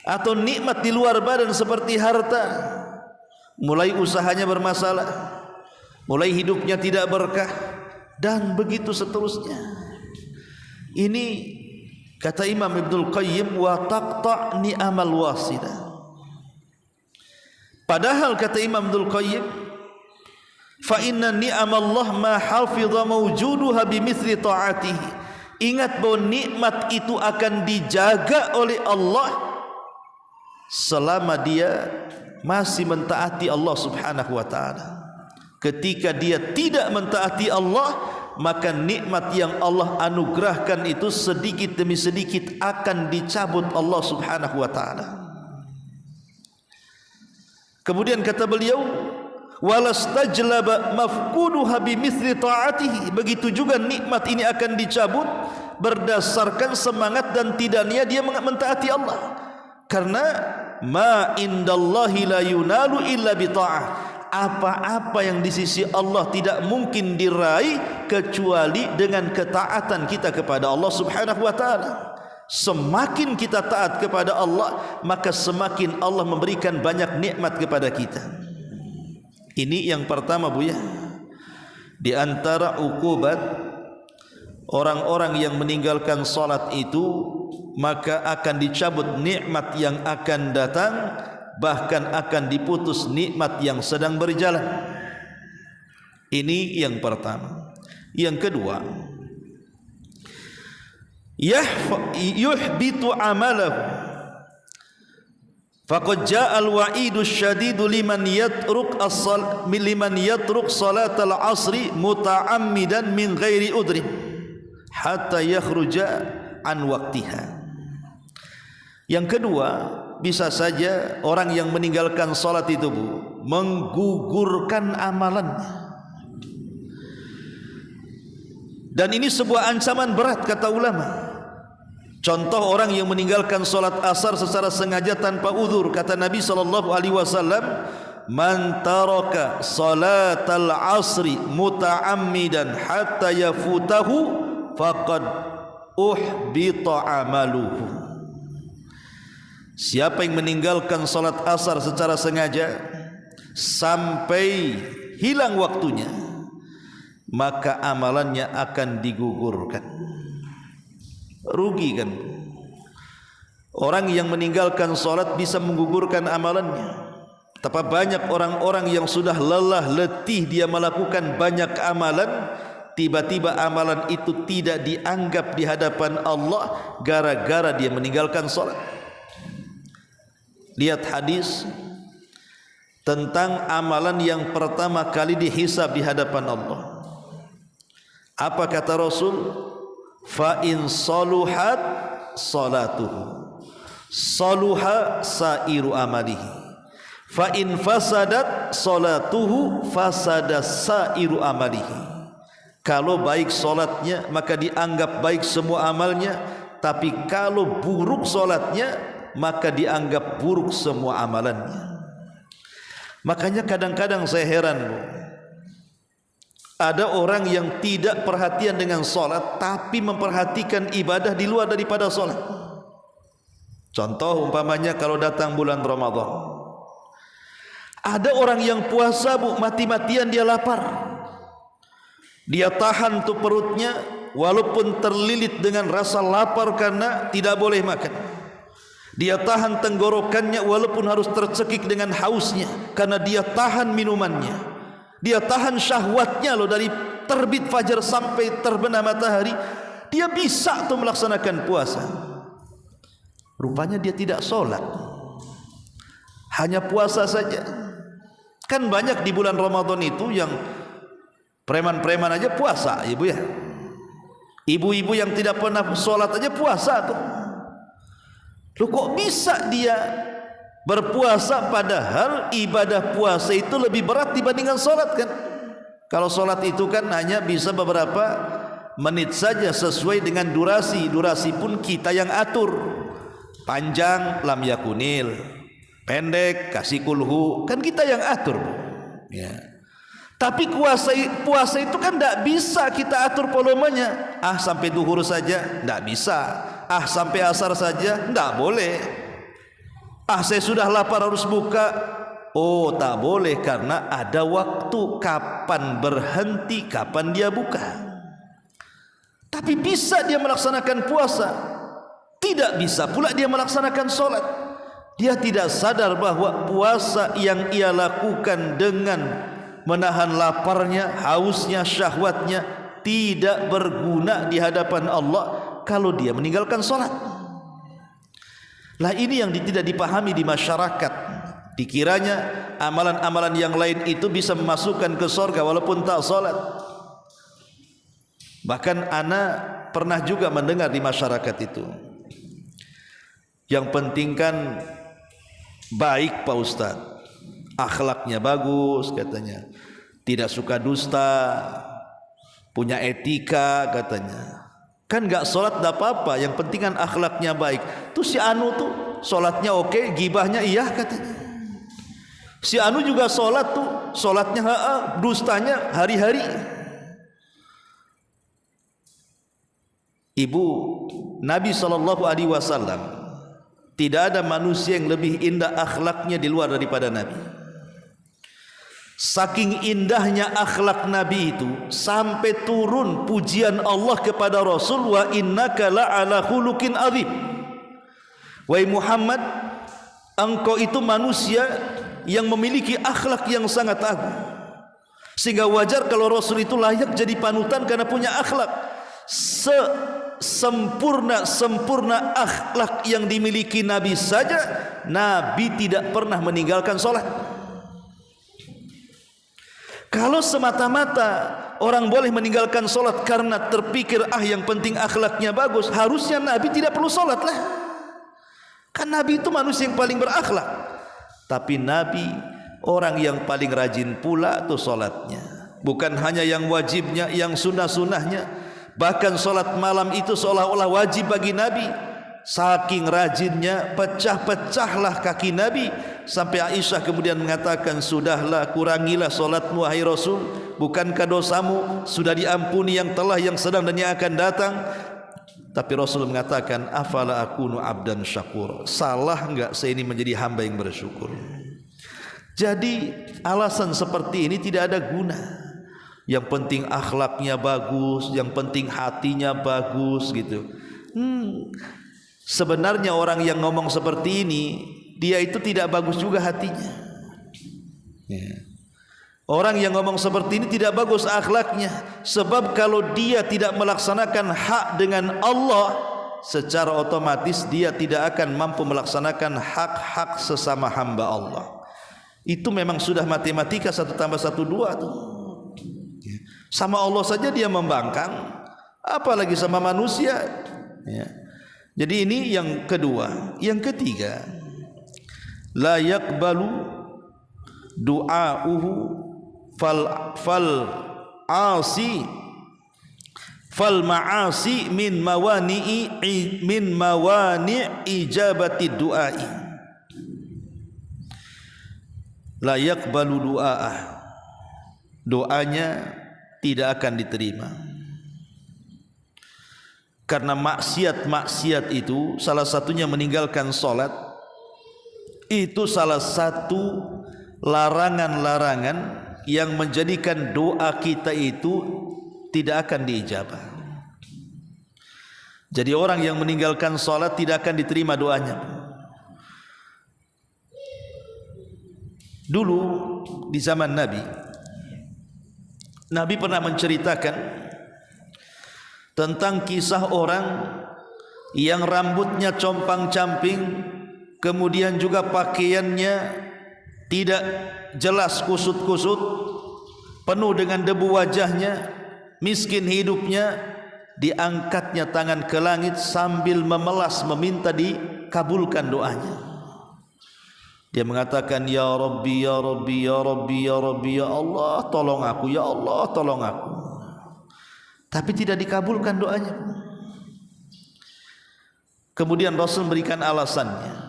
Atau nikmat di luar badan seperti harta, mulai usahanya bermasalah, mulai hidupnya tidak berkah, dan begitu seterusnya. Ini kata Imam Ibnul Qayyim, wa taqta' ni'amal wasilah. Padahal kata Imam Ibnul Qayyim, fa inna ni'amallah ma hafidha mawjuduha bimithli ta'atihi. Ingat bahwa nikmat itu akan dijaga oleh Allah selama dia masih mentaati Allah Subhanahu wa taala. Ketika dia tidak mentaati Allah, maka nikmat yang Allah anugerahkan itu sedikit demi sedikit akan dicabut Allah Subhanahu wa taala. Kemudian kata beliau, walastajlaba mafquduha bimithli ta'atihi. Begitu juga nikmat ini akan dicabut berdasarkan semangat dan tidaknya dia mentaati Allah. Karena ma indallahi la yunalu illa bi ta'ah. Apa-apa yang di sisi Allah tidak mungkin diraih kecuali dengan ketaatan kita kepada Allah Subhanahu wa taala. Semakin kita taat kepada Allah, maka semakin Allah memberikan banyak nikmat kepada kita. Ini yang pertama, Bu ya. Di antara ukubat orang-orang yang meninggalkan salat itu, maka akan dicabut nikmat yang akan datang, bahkan akan diputus nikmat yang sedang berjalan. Ini yang pertama. Yang kedua, yuhbitu amalahu. Faqad jaa al-wa'idu syadidu liman yatruk salatal asri muta'ammidan min ghairi udri hatta yakhruja an waqtiha. Yang kedua, bisa saja orang yang meninggalkan salat itu, Bu, menggugurkan amalannya. Dan ini sebuah ancaman berat kata ulama. Contoh orang yang meninggalkan salat asar secara sengaja tanpa uzur, kata Nabi SAW, man taraka salatal asri muta'ammidan hatta yafutahu faqad uhbita amaluhu. Siapa yang meninggalkan salat asar secara sengaja sampai hilang waktunya, maka amalannya akan digugurkan. Rugi kan? Orang yang meninggalkan salat bisa menggugurkan amalannya. Tapi banyak orang-orang yang sudah lelah letih dia melakukan banyak amalan, tiba-tiba amalan itu tidak dianggap di hadapan Allah gara-gara dia meninggalkan salat. Lihat hadis tentang amalan yang pertama kali dihisab di hadapan Allah. Apa kata Rasul? Fa in saluhat salatuhu saluha sairu amalihi, fa in fasadat salatuhu fasada sairu amalihi. Kalau baik solatnya maka dianggap baik semua amalnya, tapi kalau buruk solatnya maka dianggap buruk semua amalannya. Makanya kadang-kadang saya heran, ada orang yang tidak perhatian dengan solat tapi memperhatikan ibadah di luar daripada solat. Contoh umpamanya kalau datang bulan Ramadan, ada orang yang puasa mati-matian dia lapar, dia tahan tuh perutnya walaupun terlilit dengan rasa lapar karena tidak boleh makan. Dia tahan tenggorokannya walaupun harus tercekik dengan hausnya karena dia tahan minumannya. Dia tahan syahwatnya loh, dari terbit fajar sampai terbenam matahari. Dia bisa tuh melaksanakan puasa. Rupanya dia tidak sholat, hanya puasa saja. Kan banyak di bulan Ramadan itu yang preman-preman aja puasa, ibu ya. Ibu-ibu yang tidak pernah sholat aja puasa tuh. Loh, kok bisa dia berpuasa padahal ibadah puasa itu lebih berat dibandingkan sholat kan? Kalau sholat itu kan hanya bisa beberapa menit saja sesuai dengan durasi. Durasi pun kita yang atur. Panjang lam yakunil, pendek kasih kulhu, kan kita yang atur ya. Tapi puasa itu kan tidak bisa kita atur volumenya. Sampai duhur saja tidak bisa, sampai asar saja tidak boleh. Saya sudah lapar harus buka, oh tak boleh, karena ada waktu kapan berhenti, kapan dia buka. Tapi bisa dia melaksanakan puasa, tidak bisa pula dia melaksanakan sholat. Dia tidak sadar bahwa puasa yang ia lakukan dengan menahan laparnya, hausnya, syahwatnya tidak berguna di hadapan Allah kalau dia meninggalkan sholat. Lah ini yang tidak dipahami di masyarakat. Dikiranya amalan-amalan yang lain itu bisa memasukkan ke surga walaupun tak sholat. Bahkan ana pernah juga mendengar di masyarakat itu, yang penting kan baik Pak Ustadz, akhlaknya bagus katanya, tidak suka dusta, punya etika katanya. Kan gak sholat gak apa-apa, yang penting kan akhlaknya baik. Tuh si Anu tuh sholatnya oke, gibahnya iya katanya. Si Anu juga sholat tuh, sholatnya dustanya hari-hari. Ibu, Nabi SAW, tidak ada manusia yang lebih indah akhlaknya di luar daripada Nabi. Saking indahnya akhlak Nabi itu sampai turun pujian Allah kepada Rasul, wa innaka la'ala khuluqin azim. Wahai Muhammad, engkau itu manusia yang memiliki akhlak yang sangat agung, sehingga wajar kalau Rasul itu layak jadi panutan karena punya akhlak. Sempurna akhlak yang dimiliki Nabi saja, Nabi tidak pernah meninggalkan sholat. Kalau semata-mata orang boleh meninggalkan sholat karena terpikir yang penting akhlaknya bagus, harusnya Nabi tidak perlu sholat lah. Kan Nabi itu manusia yang paling berakhlak. Tapi Nabi orang yang paling rajin pula tuh sholatnya. Bukan hanya yang wajibnya, yang sunnah-sunnahnya. Bahkan solat malam itu seolah-olah wajib bagi Nabi. Saking rajinnya, pecah-pecahlah kaki Nabi, sampai Aisyah kemudian mengatakan, sudahlah, kurangilah solatmu wahai Rasul, bukankah dosamu sudah diampuni yang telah, yang sedang dan yang akan datang? Tapi Rasul mengatakan, afala akunu abdan syakur, salah enggak saya ini menjadi hamba yang bersyukur? Jadi alasan seperti ini tidak ada guna. Yang penting akhlaknya bagus, yang penting hatinya bagus gitu. Sebenarnya orang yang ngomong seperti ini, dia itu tidak bagus juga hatinya. Orang yang ngomong seperti ini tidak bagus akhlaknya. Sebab kalau dia tidak melaksanakan hak dengan Allah, secara otomatis dia tidak akan mampu melaksanakan hak-hak sesama hamba Allah. Itu memang sudah matematika 1 tambah 1 2 tuh. Sama Allah saja dia membangkang, apalagi sama manusia ya. Jadi ini yang kedua. Yang ketiga, la yaqbalu du'auhu fal asi fal ma'asi min mawani ijabati du'ai la yaqbalu du'a'ah, doanya tidak akan diterima. Karena maksiat-maksiat itu salah satunya meninggalkan salat, itu salah satu larangan-larangan yang menjadikan doa kita itu tidak akan diijabah. Jadi orang yang meninggalkan salat tidak akan diterima doanya. Dulu di zaman Nabi pernah menceritakan tentang kisah orang yang rambutnya compang-camping, kemudian juga pakaiannya tidak jelas kusut-kusut, penuh dengan debu wajahnya, miskin hidupnya, diangkatnya tangan ke langit sambil memelas meminta dikabulkan doanya. Dia mengatakan, ya Rabbi, ya Rabbi, ya Rabbi, ya Rabbi, ya Allah tolong aku, ya Allah tolong aku. Tapi tidak dikabulkan doanya. Kemudian Rasul memberikan alasannya.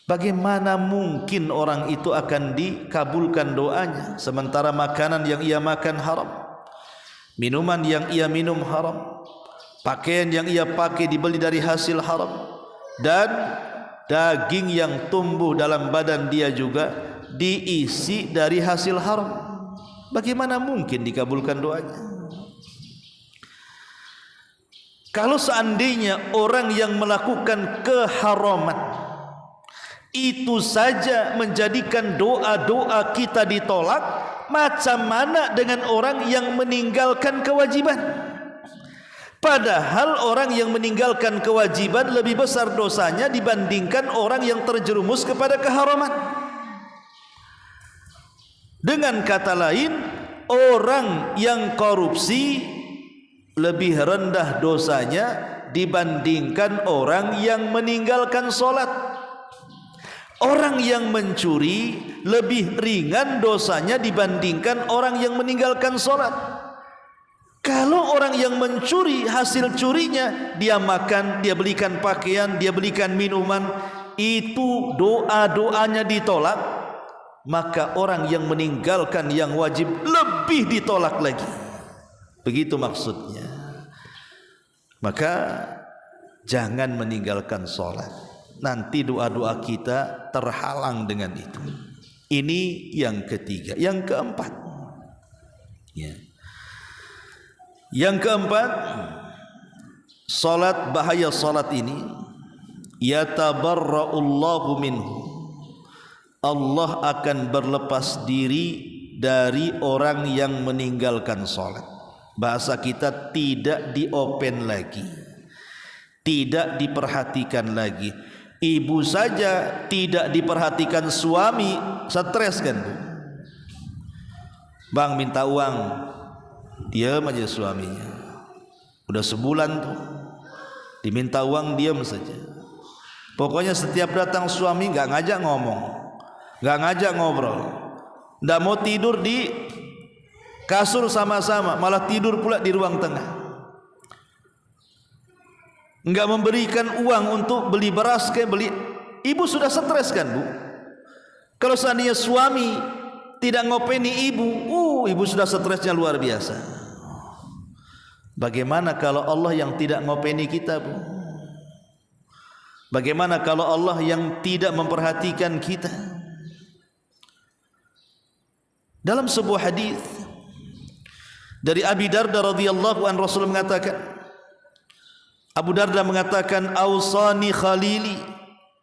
Bagaimana mungkin orang itu akan dikabulkan doanya sementara makanan yang ia makan haram, minuman yang ia minum haram, pakaian yang ia pakai dibeli dari hasil haram, dan daging yang tumbuh dalam badan dia juga diisi dari hasil haram. Bagaimana mungkin dikabulkan doanya? Kalau seandainya orang yang melakukan keharaman itu saja menjadikan doa-doa kita ditolak, macam mana dengan orang yang meninggalkan kewajiban? Padahal orang yang meninggalkan kewajiban lebih besar dosanya dibandingkan orang yang terjerumus kepada keharaman. Dengan kata lain, orang yang korupsi lebih rendah dosanya dibandingkan orang yang meninggalkan solat. Orang yang mencuri lebih ringan dosanya dibandingkan orang yang meninggalkan solat. Kalau orang yang mencuri, hasil curinya dia makan, dia belikan pakaian, dia belikan minuman, itu doa-doanya ditolak, maka orang yang meninggalkan yang wajib lebih ditolak lagi. Begitu maksudnya. Maka jangan meninggalkan sholat, nanti doa-doa kita terhalang dengan itu. Ini yang ketiga. Yang keempat, yang keempat, salat, bahaya salat ini, yatabarra'ullahu minhu, Allah akan berlepas diri dari orang yang meninggalkan salat. Bahasa kita tidak diopen lagi, tidak diperhatikan lagi. Ibu saja tidak diperhatikan suami, stres kan Bu? Bang minta uang, diam aja suaminya. Udah sebulan tuh diminta uang, diam saja. Pokoknya setiap datang suami nggak ngajak ngomong, nggak ngajak ngobrol, nggak mau tidur di kasur sama-sama, malah tidur pula di ruang tengah. Nggak memberikan uang untuk beli beras kayak beli. Ibu sudah stres kan Bu? Kalau seandainya suami tidak ngopeni ibu, ibu sudah stresnya luar biasa. Bagaimana kalau Allah yang tidak ngopeni kita Bu? Bagaimana kalau Allah yang tidak memperhatikan kita? Dalam sebuah hadis dari Abi Darda radhiyallahu anhu, Rasul mengatakan, Abu Darda mengatakan, ausani khalili,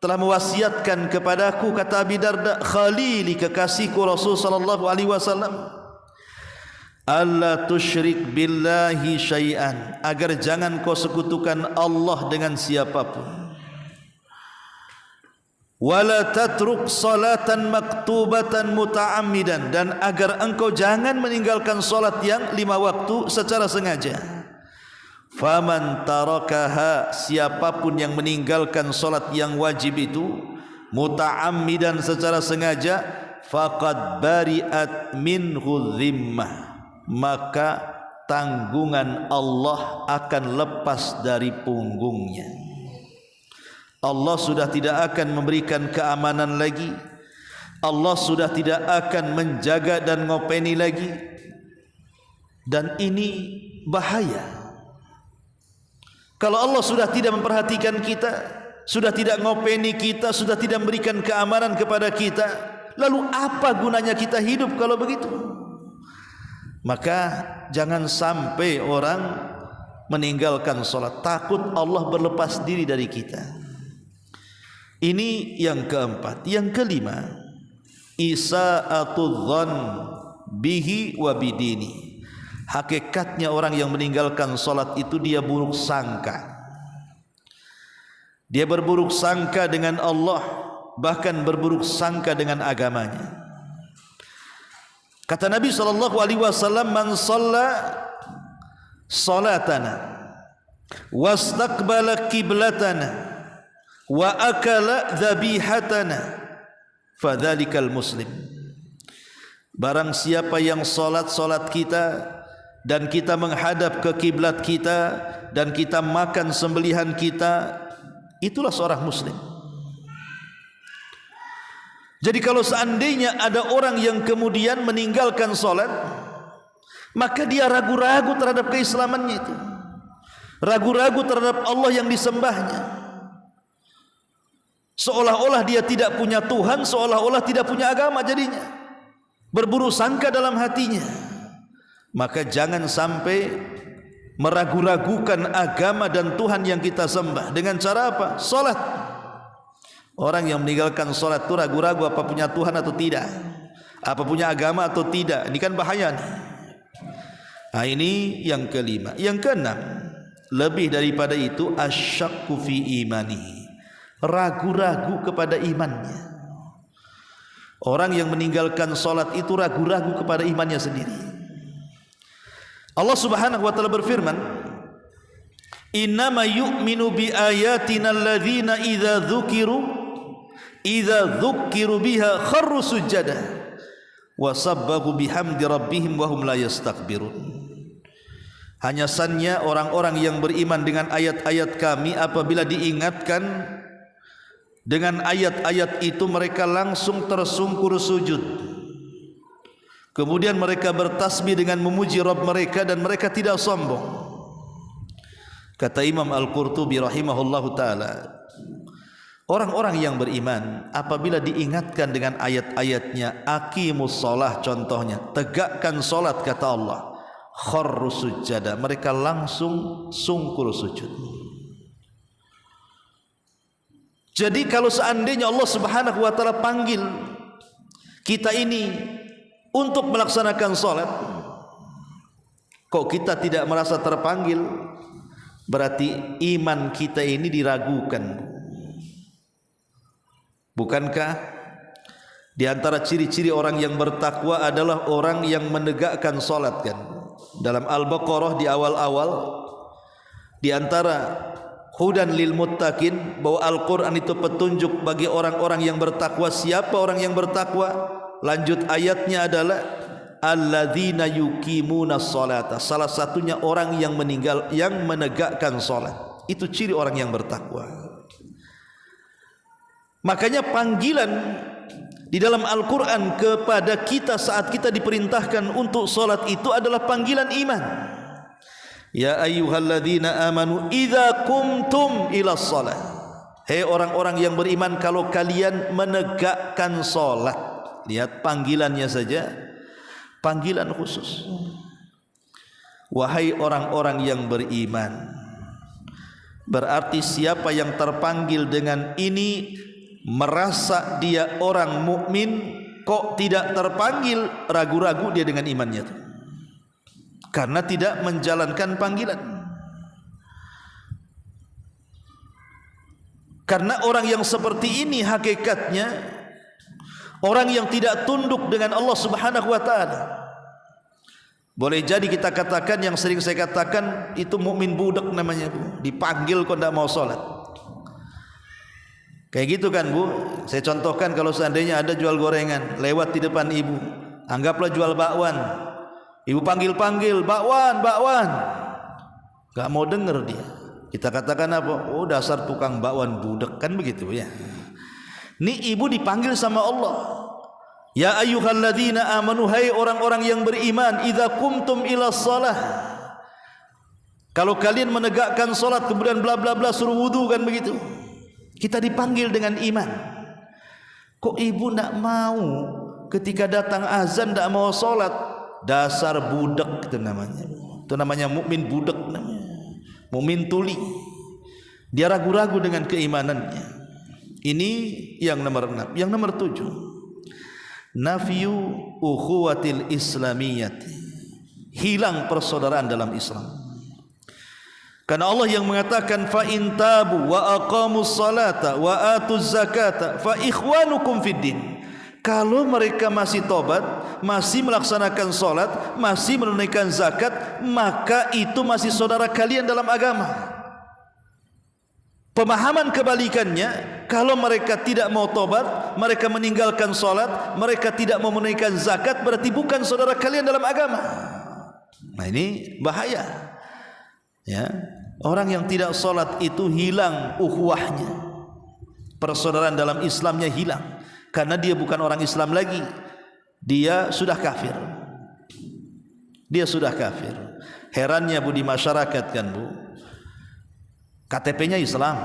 telah mewasiatkan kepadaku, kata Abi Darda, khalili, kekasihku Rasul sallallahu alaihi wasallam, alla tusyrik billahi syai'an, agar jangan kau sekutukan Allah dengan siapapun, wala tatruk salatan maktubatan muta'ammidan, dan agar engkau jangan meninggalkan salat yang 5 waktu secara sengaja. Faman tarakaha, siapapun yang meninggalkan salat yang wajib itu muta'ammidan, secara sengaja, faqad bari'at minhu dhimmah, maka tanggungan Allah akan lepas dari punggungnya. Allah sudah tidak akan memberikan keamanan lagi. Allah sudah tidak akan menjaga dan ngopeni lagi. Dan ini bahaya. Kalau Allah sudah tidak memperhatikan kita, sudah tidak ngopeni kita, sudah tidak memberikan keamanan kepada kita, lalu apa gunanya kita hidup kalau begitu? Maka jangan sampai orang meninggalkan sholat takut Allah berlepas diri dari kita. Ini yang keempat. Yang kelima, isa'atul dzan bihi wa bidini. Hakikatnya orang yang meninggalkan sholat itu dia buruk sangka. Dia berburuk sangka dengan Allah, bahkan berburuk sangka dengan agamanya. Kata Nabi SAW, man shalla salatana wastaqbala qiblatana wa akala dhabihatana fadzalikal muslim. Barang siapa yang salat kita dan kita menghadap ke kiblat kita dan kita makan sembelihan kita, itulah seorang muslim. Jadi kalau seandainya ada orang yang kemudian meninggalkan sholat, maka dia ragu-ragu terhadap keislamannya itu, ragu-ragu terhadap Allah yang disembahnya, seolah-olah dia tidak punya Tuhan, seolah-olah tidak punya agama, jadinya berburuk sangka dalam hatinya. Maka jangan sampai meragu-ragukan agama dan Tuhan yang kita sembah. Dengan cara apa? Sholat. Orang yang meninggalkan sholat itu ragu-ragu apa punya Tuhan atau tidak, apa punya agama atau tidak. Ini kan bahaya nih. Nah, ini yang kelima. Yang keenam, lebih daripada itu, asyakku fi imani, ragu-ragu kepada imannya. Orang yang meninggalkan sholat itu ragu-ragu kepada imannya sendiri. Allah Subhanahu wa taala berfirman, innama yu'minu bi ayatina alladzina idza dzukiru biha kharru sujada wa sabbahu bihamdi rabbihim wa hum la yastakbirun. Hanya saja orang-orang yang beriman dengan ayat-ayat kami, apabila diingatkan dengan ayat-ayat itu mereka langsung tersungkur sujud. Kemudian mereka bertasbih dengan memuji Rabb mereka dan mereka tidak sombong. Kata Imam Al-Qurtubi rahimahullahu taala, orang-orang yang beriman apabila diingatkan dengan ayat-ayatnya, aqimus shalah contohnya, tegakkan salat kata Allah, kharru sujada, mereka langsung sungkur sujud. Jadi kalau seandainya Allah Subhanahu wa taala panggil kita ini untuk melaksanakan salat, kok kita tidak merasa terpanggil, berarti iman kita ini diragukan. Bukankah di antara ciri-ciri orang yang bertakwa adalah orang yang menegakkan salat kan? Dalam Al-Baqarah di awal-awal, di antara hudan lil muttaqin, bahwa Al-Quran itu petunjuk bagi orang-orang yang bertakwa. Siapa orang yang bertakwa? Lanjut ayatnya adalah alladzina yuqimuna sholata. Salah satunya orang yang menegakkan salat. Itu ciri orang yang bertakwa. Makanya panggilan di dalam Al-Quran kepada kita saat kita diperintahkan untuk salat itu adalah panggilan iman. Ya ayyuhalladzina amanu idza qumtum ilas shalah. Hei orang-orang yang beriman, kalau kalian menegakkan salat. Lihat panggilannya saja, panggilan khusus. Wahai orang-orang yang beriman. Berarti siapa yang terpanggil dengan ini merasa dia orang mukmin, kok tidak terpanggil, ragu-ragu dia dengan imannya itu, karena tidak menjalankan panggilan. Karena orang yang seperti ini hakikatnya orang yang tidak tunduk dengan Allah Subhanahu wa taala. Boleh jadi kita katakan, yang sering saya katakan, itu mukmin budak namanya, Bu. Dipanggil kok tidak mau salat. Kayak gitu kan, Bu? Saya contohkan, kalau seandainya ada jual gorengan lewat di depan ibu, anggaplah jual bakwan. Ibu panggil-panggil, bakwan, bakwan. Gak mau denger dia. Kita katakan apa? Oh, dasar tukang bakwan budak, kan begitu ya. Ini ibu dipanggil sama Allah. Ya ayyuhalladzina amanu, hai orang-orang yang beriman, idza qumtum ila shalah. Kalau kalian menegakkan salat kemudian bla bla bla suruh wudu, kan begitu. Kita dipanggil dengan iman. Kok ibu tidak mau ketika datang azan tidak mau salat? Dasar budak itu namanya. Itu namanya mukmin budak namanya. Mukmin tuli. Dia ragu-ragu dengan keimanannya. Ini yang nomor 6. Yang nomor 7, nafyu ukhuwatil islamiyyati. Hilang persaudaraan dalam Islam. Karena Allah yang mengatakan fa in tabu wa aqamus salata wa atuz zakata fa ikhwanukum fiddin. Kalau mereka masih tobat, masih melaksanakan salat, masih menunaikan zakat, maka itu masih saudara kalian dalam agama. Pemahaman kebalikannya, kalau mereka tidak mau tobat, mereka meninggalkan salat, mereka tidak mau menunaikan zakat, berarti bukan saudara kalian dalam agama. Nah, ini bahaya. Ya, orang yang tidak salat itu hilang ukhuwahnya. Persaudaraan dalam Islamnya hilang. Karena dia bukan orang Islam lagi. Dia sudah kafir. Dia sudah kafir. Herannya Bu di masyarakat kan Bu, KTP-nya Islam,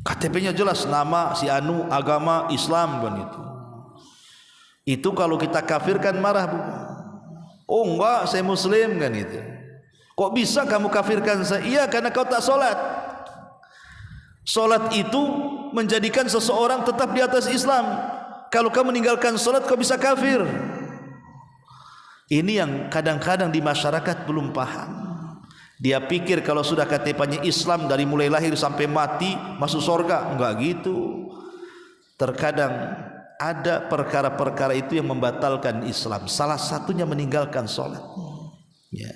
KTP-nya jelas nama si anu, agama Islam kan itu. Itu kalau kita kafirkan marah Bu. Oh enggak, saya Muslim kan itu. Kok bisa kamu kafirkan saya? Iya, karena kau tak solat. Solat itu menjadikan seseorang tetap di atas Islam. Kalau kamu meninggalkan solat, kau bisa kafir. Ini yang kadang-kadang di masyarakat belum paham. Dia pikir kalau sudah KTP-nya Islam dari mulai lahir sampai mati masuk surga. Enggak gitu. Terkadang ada perkara-perkara itu yang membatalkan Islam. Salah satunya meninggalkan solat. Ya.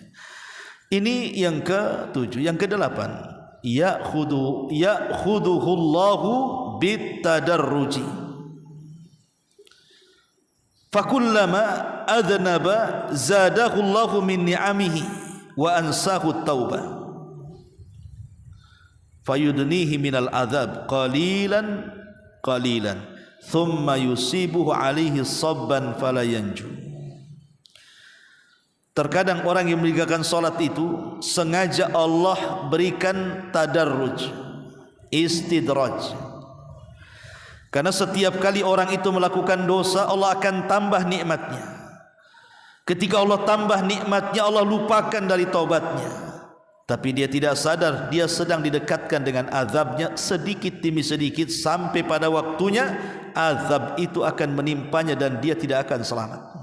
Ini yang ke-7. Yang ke-8, ya'khuduhullahu bitadarruji. Fakullama adnaba zadahullahu min ni'amihi wa ansahu taubah. Fayudnihi minal adhab qalilan qalilan thumma yusibuhu alaihi sabban fala yanju. Terkadang orang yang meninggalkan salat itu sengaja Allah berikan tadarruj, istidraj. Karena setiap kali orang itu melakukan dosa, Allah akan tambah nikmatnya. Ketika Allah tambah nikmatnya, Allah lupakan dari taubatnya. Tapi dia tidak sadar, dia sedang didekatkan dengan azabnya sedikit demi sedikit, sampai pada waktunya azab itu akan menimpanya dan dia tidak akan selamat.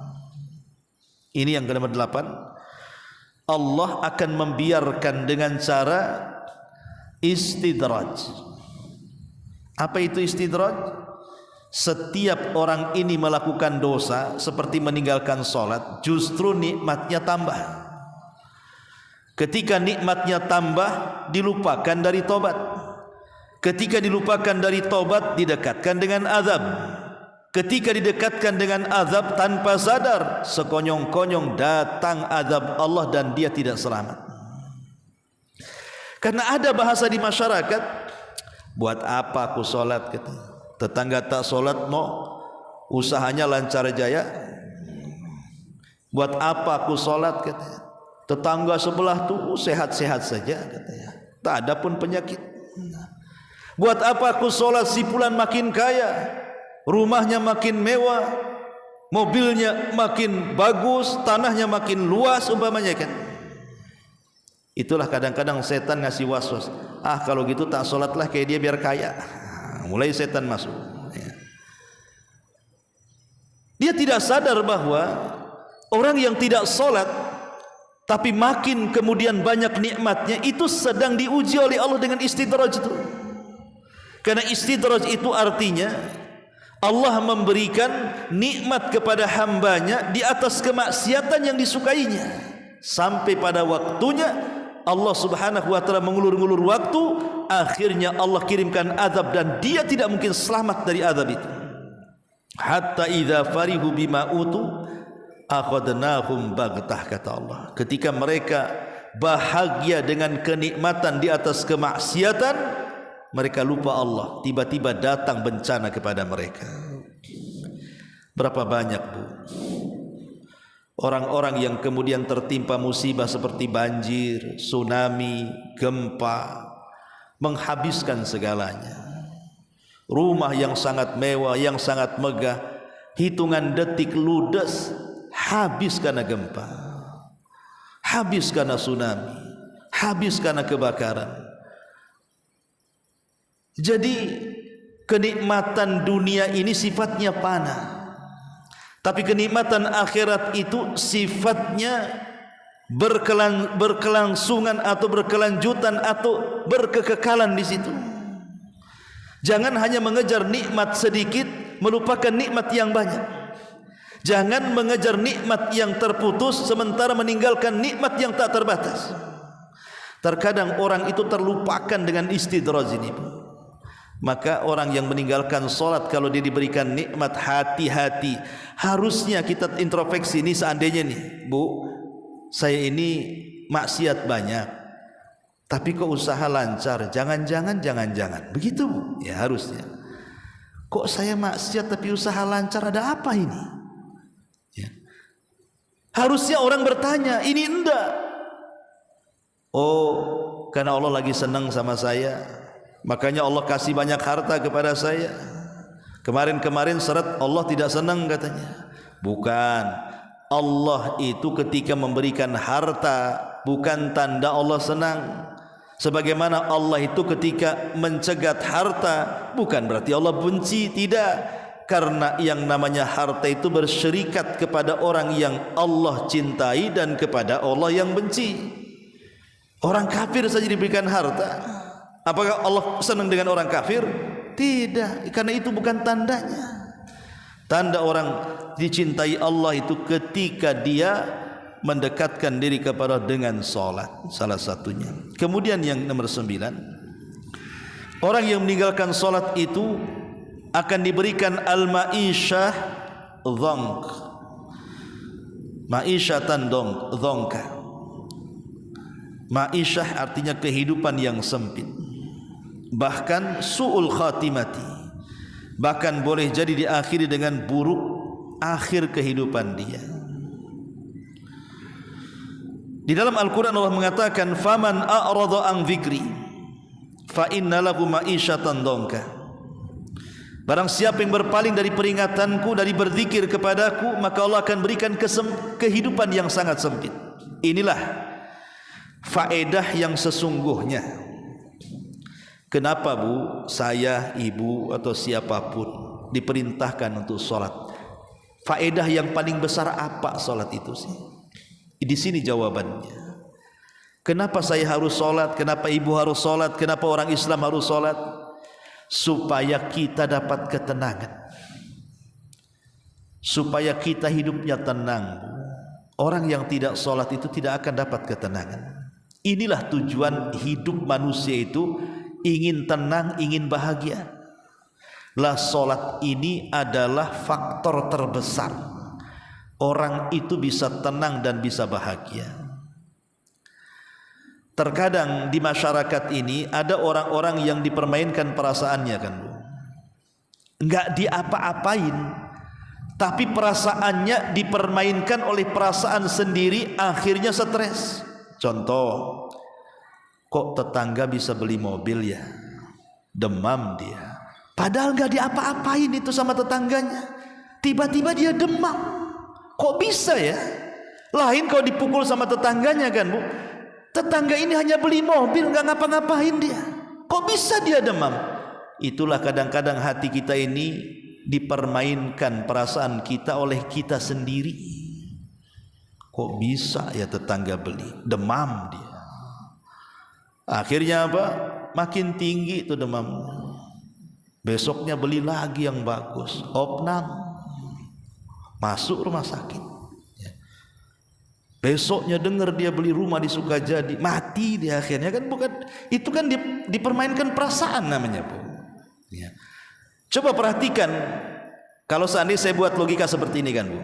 Ini yang ke-8. Allah akan membiarkan dengan cara istidraj. Apa itu istidraj? Setiap orang ini melakukan dosa seperti meninggalkan salat, justru nikmatnya tambah. Ketika nikmatnya tambah, dilupakan dari tobat. Ketika dilupakan dari tobat, didekatkan dengan azab. Ketika didekatkan dengan azab tanpa sadar, sekonyong-konyong datang azab Allah dan dia tidak selamat. Karena ada bahasa di masyarakat, buat apa aku solat? Tetangga tak solat no, usahanya lancar jaya. Buat apa aku solat? Tetangga sebelah tuh sehat-sehat saja, tak ada pun penyakit. Buat apa aku solat, si fulan makin kaya, rumahnya makin mewah, mobilnya makin bagus, tanahnya makin luas umpamanya kan. Itulah kadang-kadang setan ngasih was-was. Ah kalau gitu tak solatlah kayak dia biar kaya. Mulai setan masuk. Dia tidak sadar bahwa orang yang tidak solat tapi makin kemudian banyak nikmatnya, itu sedang diuji oleh Allah dengan istidraj itu. Karena istidraj itu artinya Allah memberikan nikmat kepada hambanya di atas kemaksiatan yang disukainya, sampai pada waktunya Allah subhanahu wa ta'ala mengulur-ngulur waktu, akhirnya Allah kirimkan azab dan dia tidak mungkin selamat dari azab itu. Hatta idza farihu bima utu, akhadnahum baghtah, kata Allah. Ketika mereka bahagia dengan kenikmatan di atas kemaksiatan, mereka lupa Allah, tiba-tiba datang bencana kepada mereka. Berapa banyak, Bu, orang-orang yang kemudian tertimpa musibah seperti banjir, tsunami, gempa, menghabiskan segalanya. Rumah yang sangat mewah, yang sangat megah, hitungan detik ludes, habis karena gempa, habis karena tsunami, habis karena kebakaran. Jadi kenikmatan dunia ini sifatnya fana, tapi kenikmatan akhirat itu sifatnya berkelangsungan atau berkelanjutan atau berkekekalan di situ. Jangan hanya mengejar nikmat sedikit melupakan nikmat yang banyak. Jangan mengejar nikmat yang terputus sementara meninggalkan nikmat yang tak terbatas. Terkadang orang itu terlupakan dengan istidraj ini. Maka orang yang meninggalkan sholat, kalau dia diberikan nikmat, hati-hati. Harusnya kita introspeksi, ini seandainya nih, Bu, saya ini maksiat banyak, tapi kok usaha lancar, jangan-jangan begitu, Bu? Ya harusnya. Kok saya maksiat tapi usaha lancar, ada apa ini? Ya. Harusnya orang bertanya, ini enggak. Oh, karena Allah lagi senang sama saya, makanya Allah kasih banyak harta kepada saya. Kemarin seret Allah tidak senang katanya. Bukan, Allah itu ketika memberikan harta bukan tanda Allah senang. Sebagaimana Allah itu ketika mencegat harta bukan berarti Allah benci, tidak. Karena yang namanya harta itu bersyirikat kepada orang yang Allah cintai dan kepada Allah yang benci. Orang kafir saja diberikan harta, apakah Allah senang dengan orang kafir? Tidak, karena itu bukan tandanya. Tanda orang dicintai Allah itu ketika dia mendekatkan diri kepada dengan salat, salah satunya. Kemudian yang nomor 9, orang yang meninggalkan salat itu akan diberikan al-ma'isyah dhank, ma'isyatan dhonka. Ma'isyah artinya kehidupan yang sempit, bahkan su'ul khatimati, bahkan boleh jadi diakhiri dengan buruk akhir kehidupan dia. Di dalam Al-Quran Allah mengatakan, faman a'rada an dzikri fa inna lahu ma'isyatan dhanka. Barang siapa yang berpaling dari peringatanku, dari berzikir kepadaku, maka Allah akan berikan kehidupan yang sangat sempit. Inilah faedah yang sesungguhnya. Kenapa, Bu, saya, ibu atau siapapun diperintahkan untuk sholat? Faedah yang paling besar apa sholat itu sih? Di sini jawabannya. Kenapa saya harus sholat? Kenapa ibu harus sholat? Kenapa orang Islam harus sholat? Supaya kita dapat ketenangan, supaya kita hidupnya tenang. Orang yang tidak sholat itu tidak akan dapat ketenangan. Inilah tujuan hidup manusia itu, ingin tenang, ingin bahagia. Lah sholat ini adalah faktor terbesar orang itu bisa tenang dan bisa bahagia. Terkadang di masyarakat ini ada orang-orang yang dipermainkan perasaannya, kan Bu, enggak diapa-apain, tapi perasaannya dipermainkan oleh perasaan sendiri, akhirnya stres. Contoh, kok tetangga bisa beli mobil ya, demam dia, padahal enggak diapa-apain itu sama tetangganya, tiba-tiba dia demam. Kok bisa ya? Lain kalau dipukul sama tetangganya, kan Bu, tetangga ini hanya beli mobil, nggak ngapa-ngapain dia, kok bisa dia demam? Itulah kadang-kadang hati kita ini dipermainkan perasaan kita oleh kita sendiri. Kok bisa ya tetangga beli, demam dia. Akhirnya apa? Makin tinggi itu demam. Besoknya beli lagi yang bagus, opnam, masuk rumah sakit. Besoknya dengar dia beli rumah di Sukajadi, mati dia akhirnya, kan? Bukan itu, kan dipermainkan perasaan namanya, Bu. Ya. Coba perhatikan, kalau seandainya saya buat logika seperti ini, kan Bu,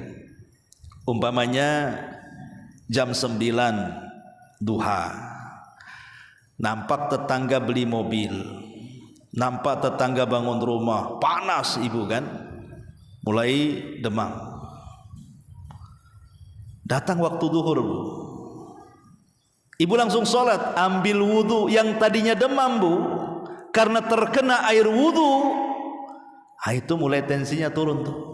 Umpamanya jam 9 duha, nampak tetangga beli mobil, nampak tetangga bangun rumah, panas ibu kan, mulai demam. Datang waktu duhur bu, ibu langsung sholat, ambil wudhu. Yang tadinya demam bu, karena terkena air wudhu, itu mulai tensinya turun tuh.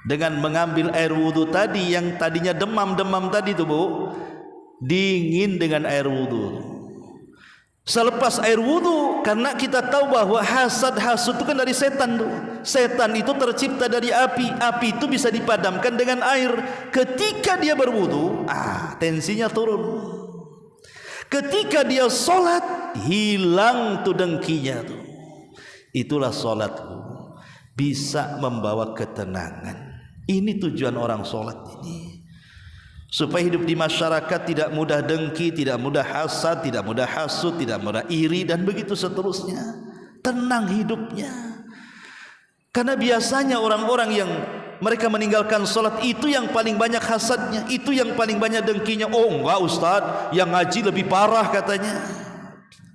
Dengan mengambil air wudhu tadi, yang tadinya demam-demam tadi tuh bu, dingin dengan air wudhu. Selepas air wudhu, karena kita tahu bahwa hasad itu kan dari setan tuh. Setan itu tercipta dari api. Api itu bisa dipadamkan dengan air. Ketika dia berwudhu, tensinya turun. Ketika dia sholat, hilang tuh dengkinya tuh. Itulah sholat bisa membawa ketenangan. Ini tujuan orang sholat ini, supaya hidup di masyarakat tidak mudah dengki, tidak mudah hasad, tidak mudah hasud, tidak mudah iri, dan begitu seterusnya. Tenang hidupnya. Karena biasanya orang-orang yang mereka meninggalkan sholat itu yang paling banyak hasadnya, itu yang paling banyak dengkinya. Oh enggak Ustaz, yang ngaji lebih parah katanya.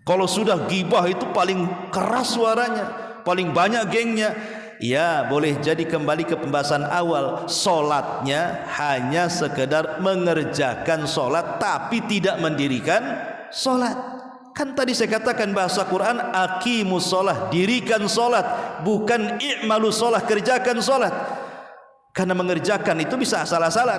Kalau sudah ghibah itu paling keras suaranya, paling banyak gengnya. Ya, boleh jadi kembali ke pembahasan awal, sholatnya hanya sekedar mengerjakan sholat tapi tidak mendirikan sholat. Kan tadi saya katakan bahasa Quran, aqimus sholat, dirikan sholat, bukan i'malu sholat, kerjakan sholat. Karena mengerjakan itu bisa asal-asalan,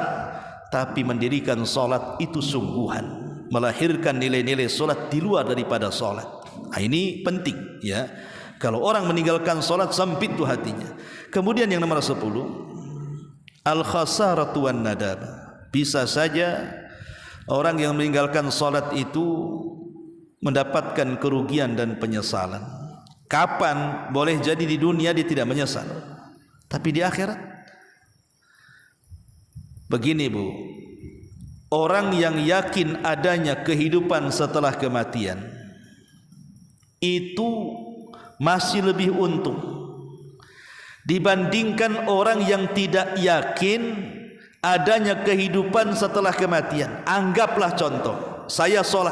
tapi mendirikan sholat itu sungguhan, melahirkan nilai-nilai sholat di luar daripada sholat. Ini penting ya. Kalau orang meninggalkan sholat, sempit tuh hatinya. Kemudian yang nomor 10, al-khasaratu wan nadam. Bisa saja orang yang meninggalkan sholat itu mendapatkan kerugian dan penyesalan. Kapan? Boleh jadi di dunia dia tidak menyesal, tapi di akhirat. Begini bu, orang yang yakin adanya kehidupan setelah kematian itu masih lebih untung dibandingkan orang yang tidak yakin adanya kehidupan setelah kematian. Anggaplah contoh, saya sholat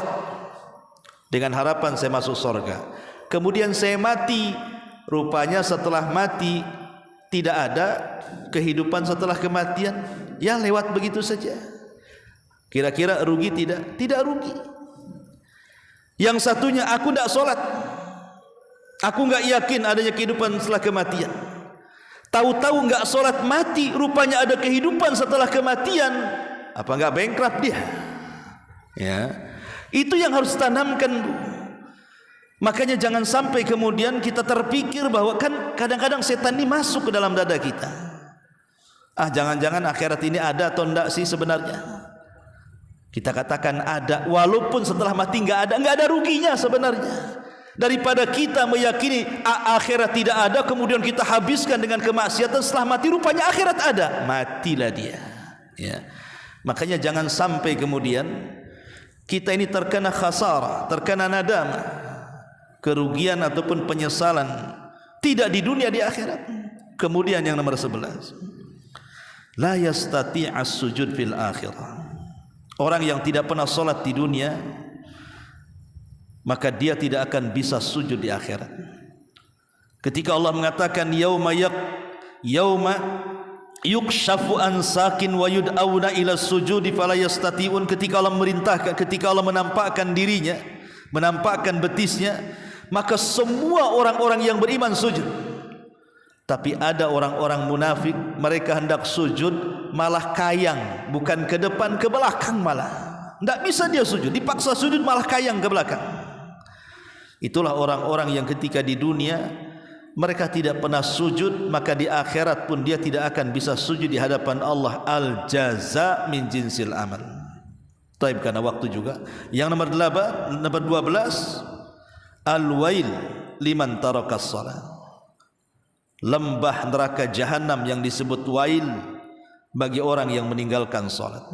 dengan harapan saya masuk surga, kemudian saya mati, rupanya setelah mati tidak ada kehidupan setelah kematian. Ya lewat begitu saja. Kira-kira rugi tidak? Tidak rugi. Yang satunya, aku tidak sholat, aku enggak yakin adanya kehidupan setelah kematian. Tahu-tahu enggak sholat mati, rupanya ada kehidupan setelah kematian. Apa enggak bankrupt dia? Ya, itu yang harus tanamkan. Makanya jangan sampai kemudian kita terpikir bahwa kan kadang-kadang setan ini masuk ke dalam dada kita. Jangan-jangan akhirat ini ada atau enggak sih sebenarnya? Kita katakan ada, walaupun setelah mati enggak ada ruginya sebenarnya. Daripada kita meyakini akhirat tidak ada, kemudian kita habiskan dengan kemaksiatan, setelah mati rupanya akhirat ada, matilah dia. Ya. Makanya jangan sampai kemudian kita ini terkena khasarah, terkena nadam, kerugian ataupun penyesalan, tidak di dunia, di akhirat. Kemudian yang nomor 11, la yastati'as sujud fil akhirah. Orang yang tidak pernah sholat di dunia, maka dia tidak akan bisa sujud di akhirat. Ketika Allah mengatakan yauma yukshafu an sakin wa yud'auna ila sujudi fala yastati'un, ketika Allah memerintahkan, ketika Allah menampakkan dirinya, menampakkan betisnya, maka semua orang-orang yang beriman sujud. Tapi ada orang-orang munafik, mereka hendak sujud malah kayang, bukan ke depan, ke belakang malah. Tidak bisa dia sujud, dipaksa sujud malah kayang ke belakang. Itulah orang-orang yang ketika di dunia mereka tidak pernah sujud, maka di akhirat pun dia tidak akan bisa sujud di hadapan Allah. Al-jaza min jinsil amal. Taib, karena waktu juga. Yang nomor 12, al-wail liman tarakas salat. Lembah neraka jahanam yang disebut wail bagi orang yang meninggalkan salat.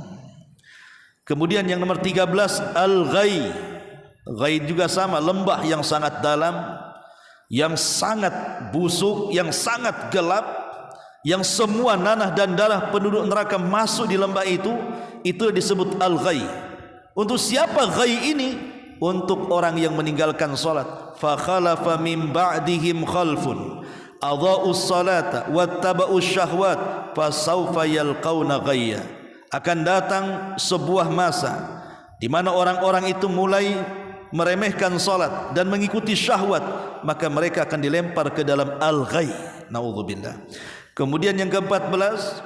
Kemudian yang nomor 13, al-ghai. Ghai juga sama, lembah yang sangat dalam, yang sangat busuk, yang sangat gelap, yang semua nanah dan darah penduduk neraka masuk di lembah itu disebut al-ghay. Untuk siapa ghay ini? Untuk orang yang meninggalkan salat. Fa khalafa min ba'dihim khalfun adha'us salata wattaba'us syahwat fasawfa yalqauna ghayya. Akan datang sebuah masa di mana orang-orang itu mulai meremehkan salat dan mengikuti syahwat, maka mereka akan dilempar ke dalam al-ghay. Naudzubillah. Kemudian yang ke-14,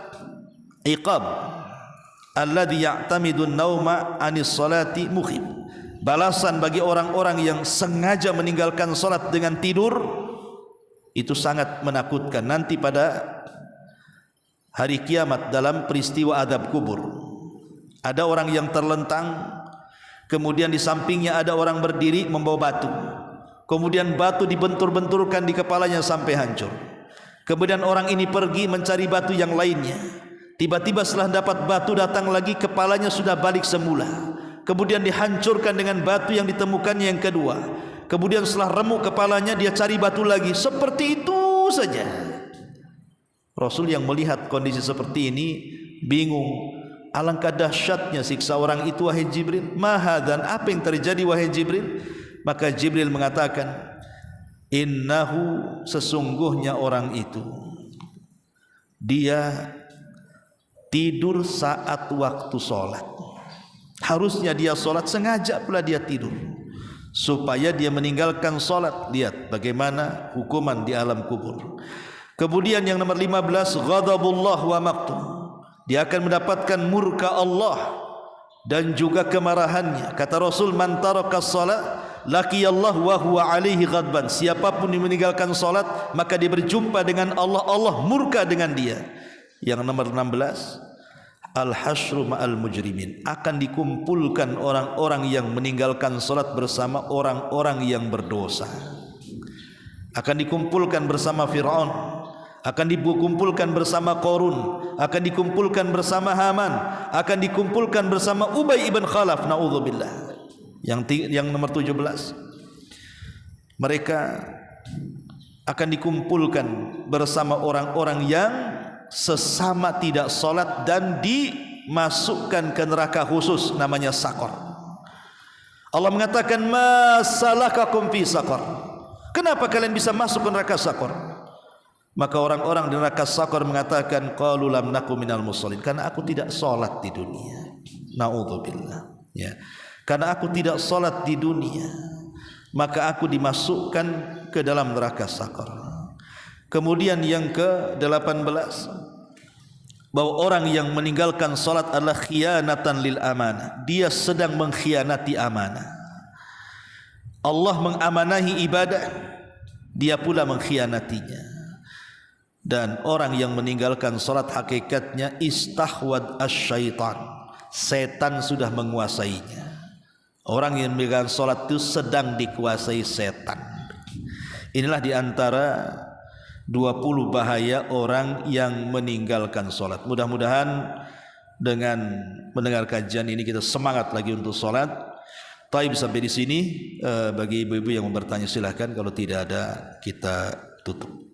iqab alladhi ya'tamidu an-nauma 'anis salati mukhib. Balasan bagi orang-orang yang sengaja meninggalkan salat dengan tidur itu sangat menakutkan nanti pada hari kiamat dalam peristiwa adab kubur. Ada orang yang terlentang, kemudian di sampingnya ada orang berdiri membawa batu. Kemudian batu dibentur-benturkan di kepalanya sampai hancur. Kemudian orang ini pergi mencari batu yang lainnya. Tiba-tiba setelah dapat batu datang lagi, kepalanya sudah balik semula. Kemudian dihancurkan dengan batu yang ditemukannya yang kedua. Kemudian setelah remuk kepalanya, dia cari batu lagi. Seperti itu saja. Rasul yang melihat kondisi seperti ini bingung. Alangkah dahsyatnya siksa orang itu, wahai Jibril. Mahadan, apa yang terjadi wahai Jibril? Maka Jibril mengatakan, innahu, sesungguhnya orang itu dia tidur saat waktu sholat. Harusnya dia sholat, sengaja pula dia tidur supaya dia meninggalkan sholat. Lihat bagaimana hukuman di alam kubur. Kemudian yang nomor 15, ghadabullah wa maqtuh. Dia akan mendapatkan murka Allah dan juga kemarahannya. Kata Rasul, man taraka shalah laqiyallah wa huwa alaihi ghadban. Siapapun yang meninggalkan salat, maka dia berjumpa dengan Allah, Allah murka dengan dia. Yang nomor 16, al-hasyru ma'al mujrimin. Akan dikumpulkan orang-orang yang meninggalkan salat bersama orang-orang yang berdosa. Akan dikumpulkan bersama Fir'aun, akan dikumpulkan bersama Qarun, akan dikumpulkan bersama Haman, akan dikumpulkan bersama Ubay ibn Khalaf. Naudzubillah. Yang nomor 17, mereka akan dikumpulkan bersama orang-orang yang sesama tidak solat dan dimasukkan ke neraka khusus namanya Saqar. Allah mengatakan, ma salakakum fi Saqar. Kenapa kalian bisa masuk ke neraka Saqar? Maka orang-orang di neraka Saqar mengatakan, qalu lam naku minal musallin. Karena aku tidak solat di dunia. Naudzubillah. Ya. Karena aku tidak solat di dunia, maka aku dimasukkan ke dalam neraka Saqar. Kemudian yang ke-18, bahwa orang yang meninggalkan salat adalah khianatan lil amanah. Dia sedang mengkhianati amanah. Allah mengamanahi ibadah, dia pula mengkhianatinya. Dan orang yang meninggalkan salat hakikatnya istahwad asyaitan. Setan sudah menguasainya. Orang yang meninggalkan salat itu sedang dikuasai setan. Inilah diantara 20 bahaya orang yang meninggalkan salat. Mudah-mudahan dengan mendengar kajian ini kita semangat lagi untuk salat. Taib sampai di sini. Bagi ibu-ibu yang mau bertanya silahkan, kalau tidak ada kita tutup.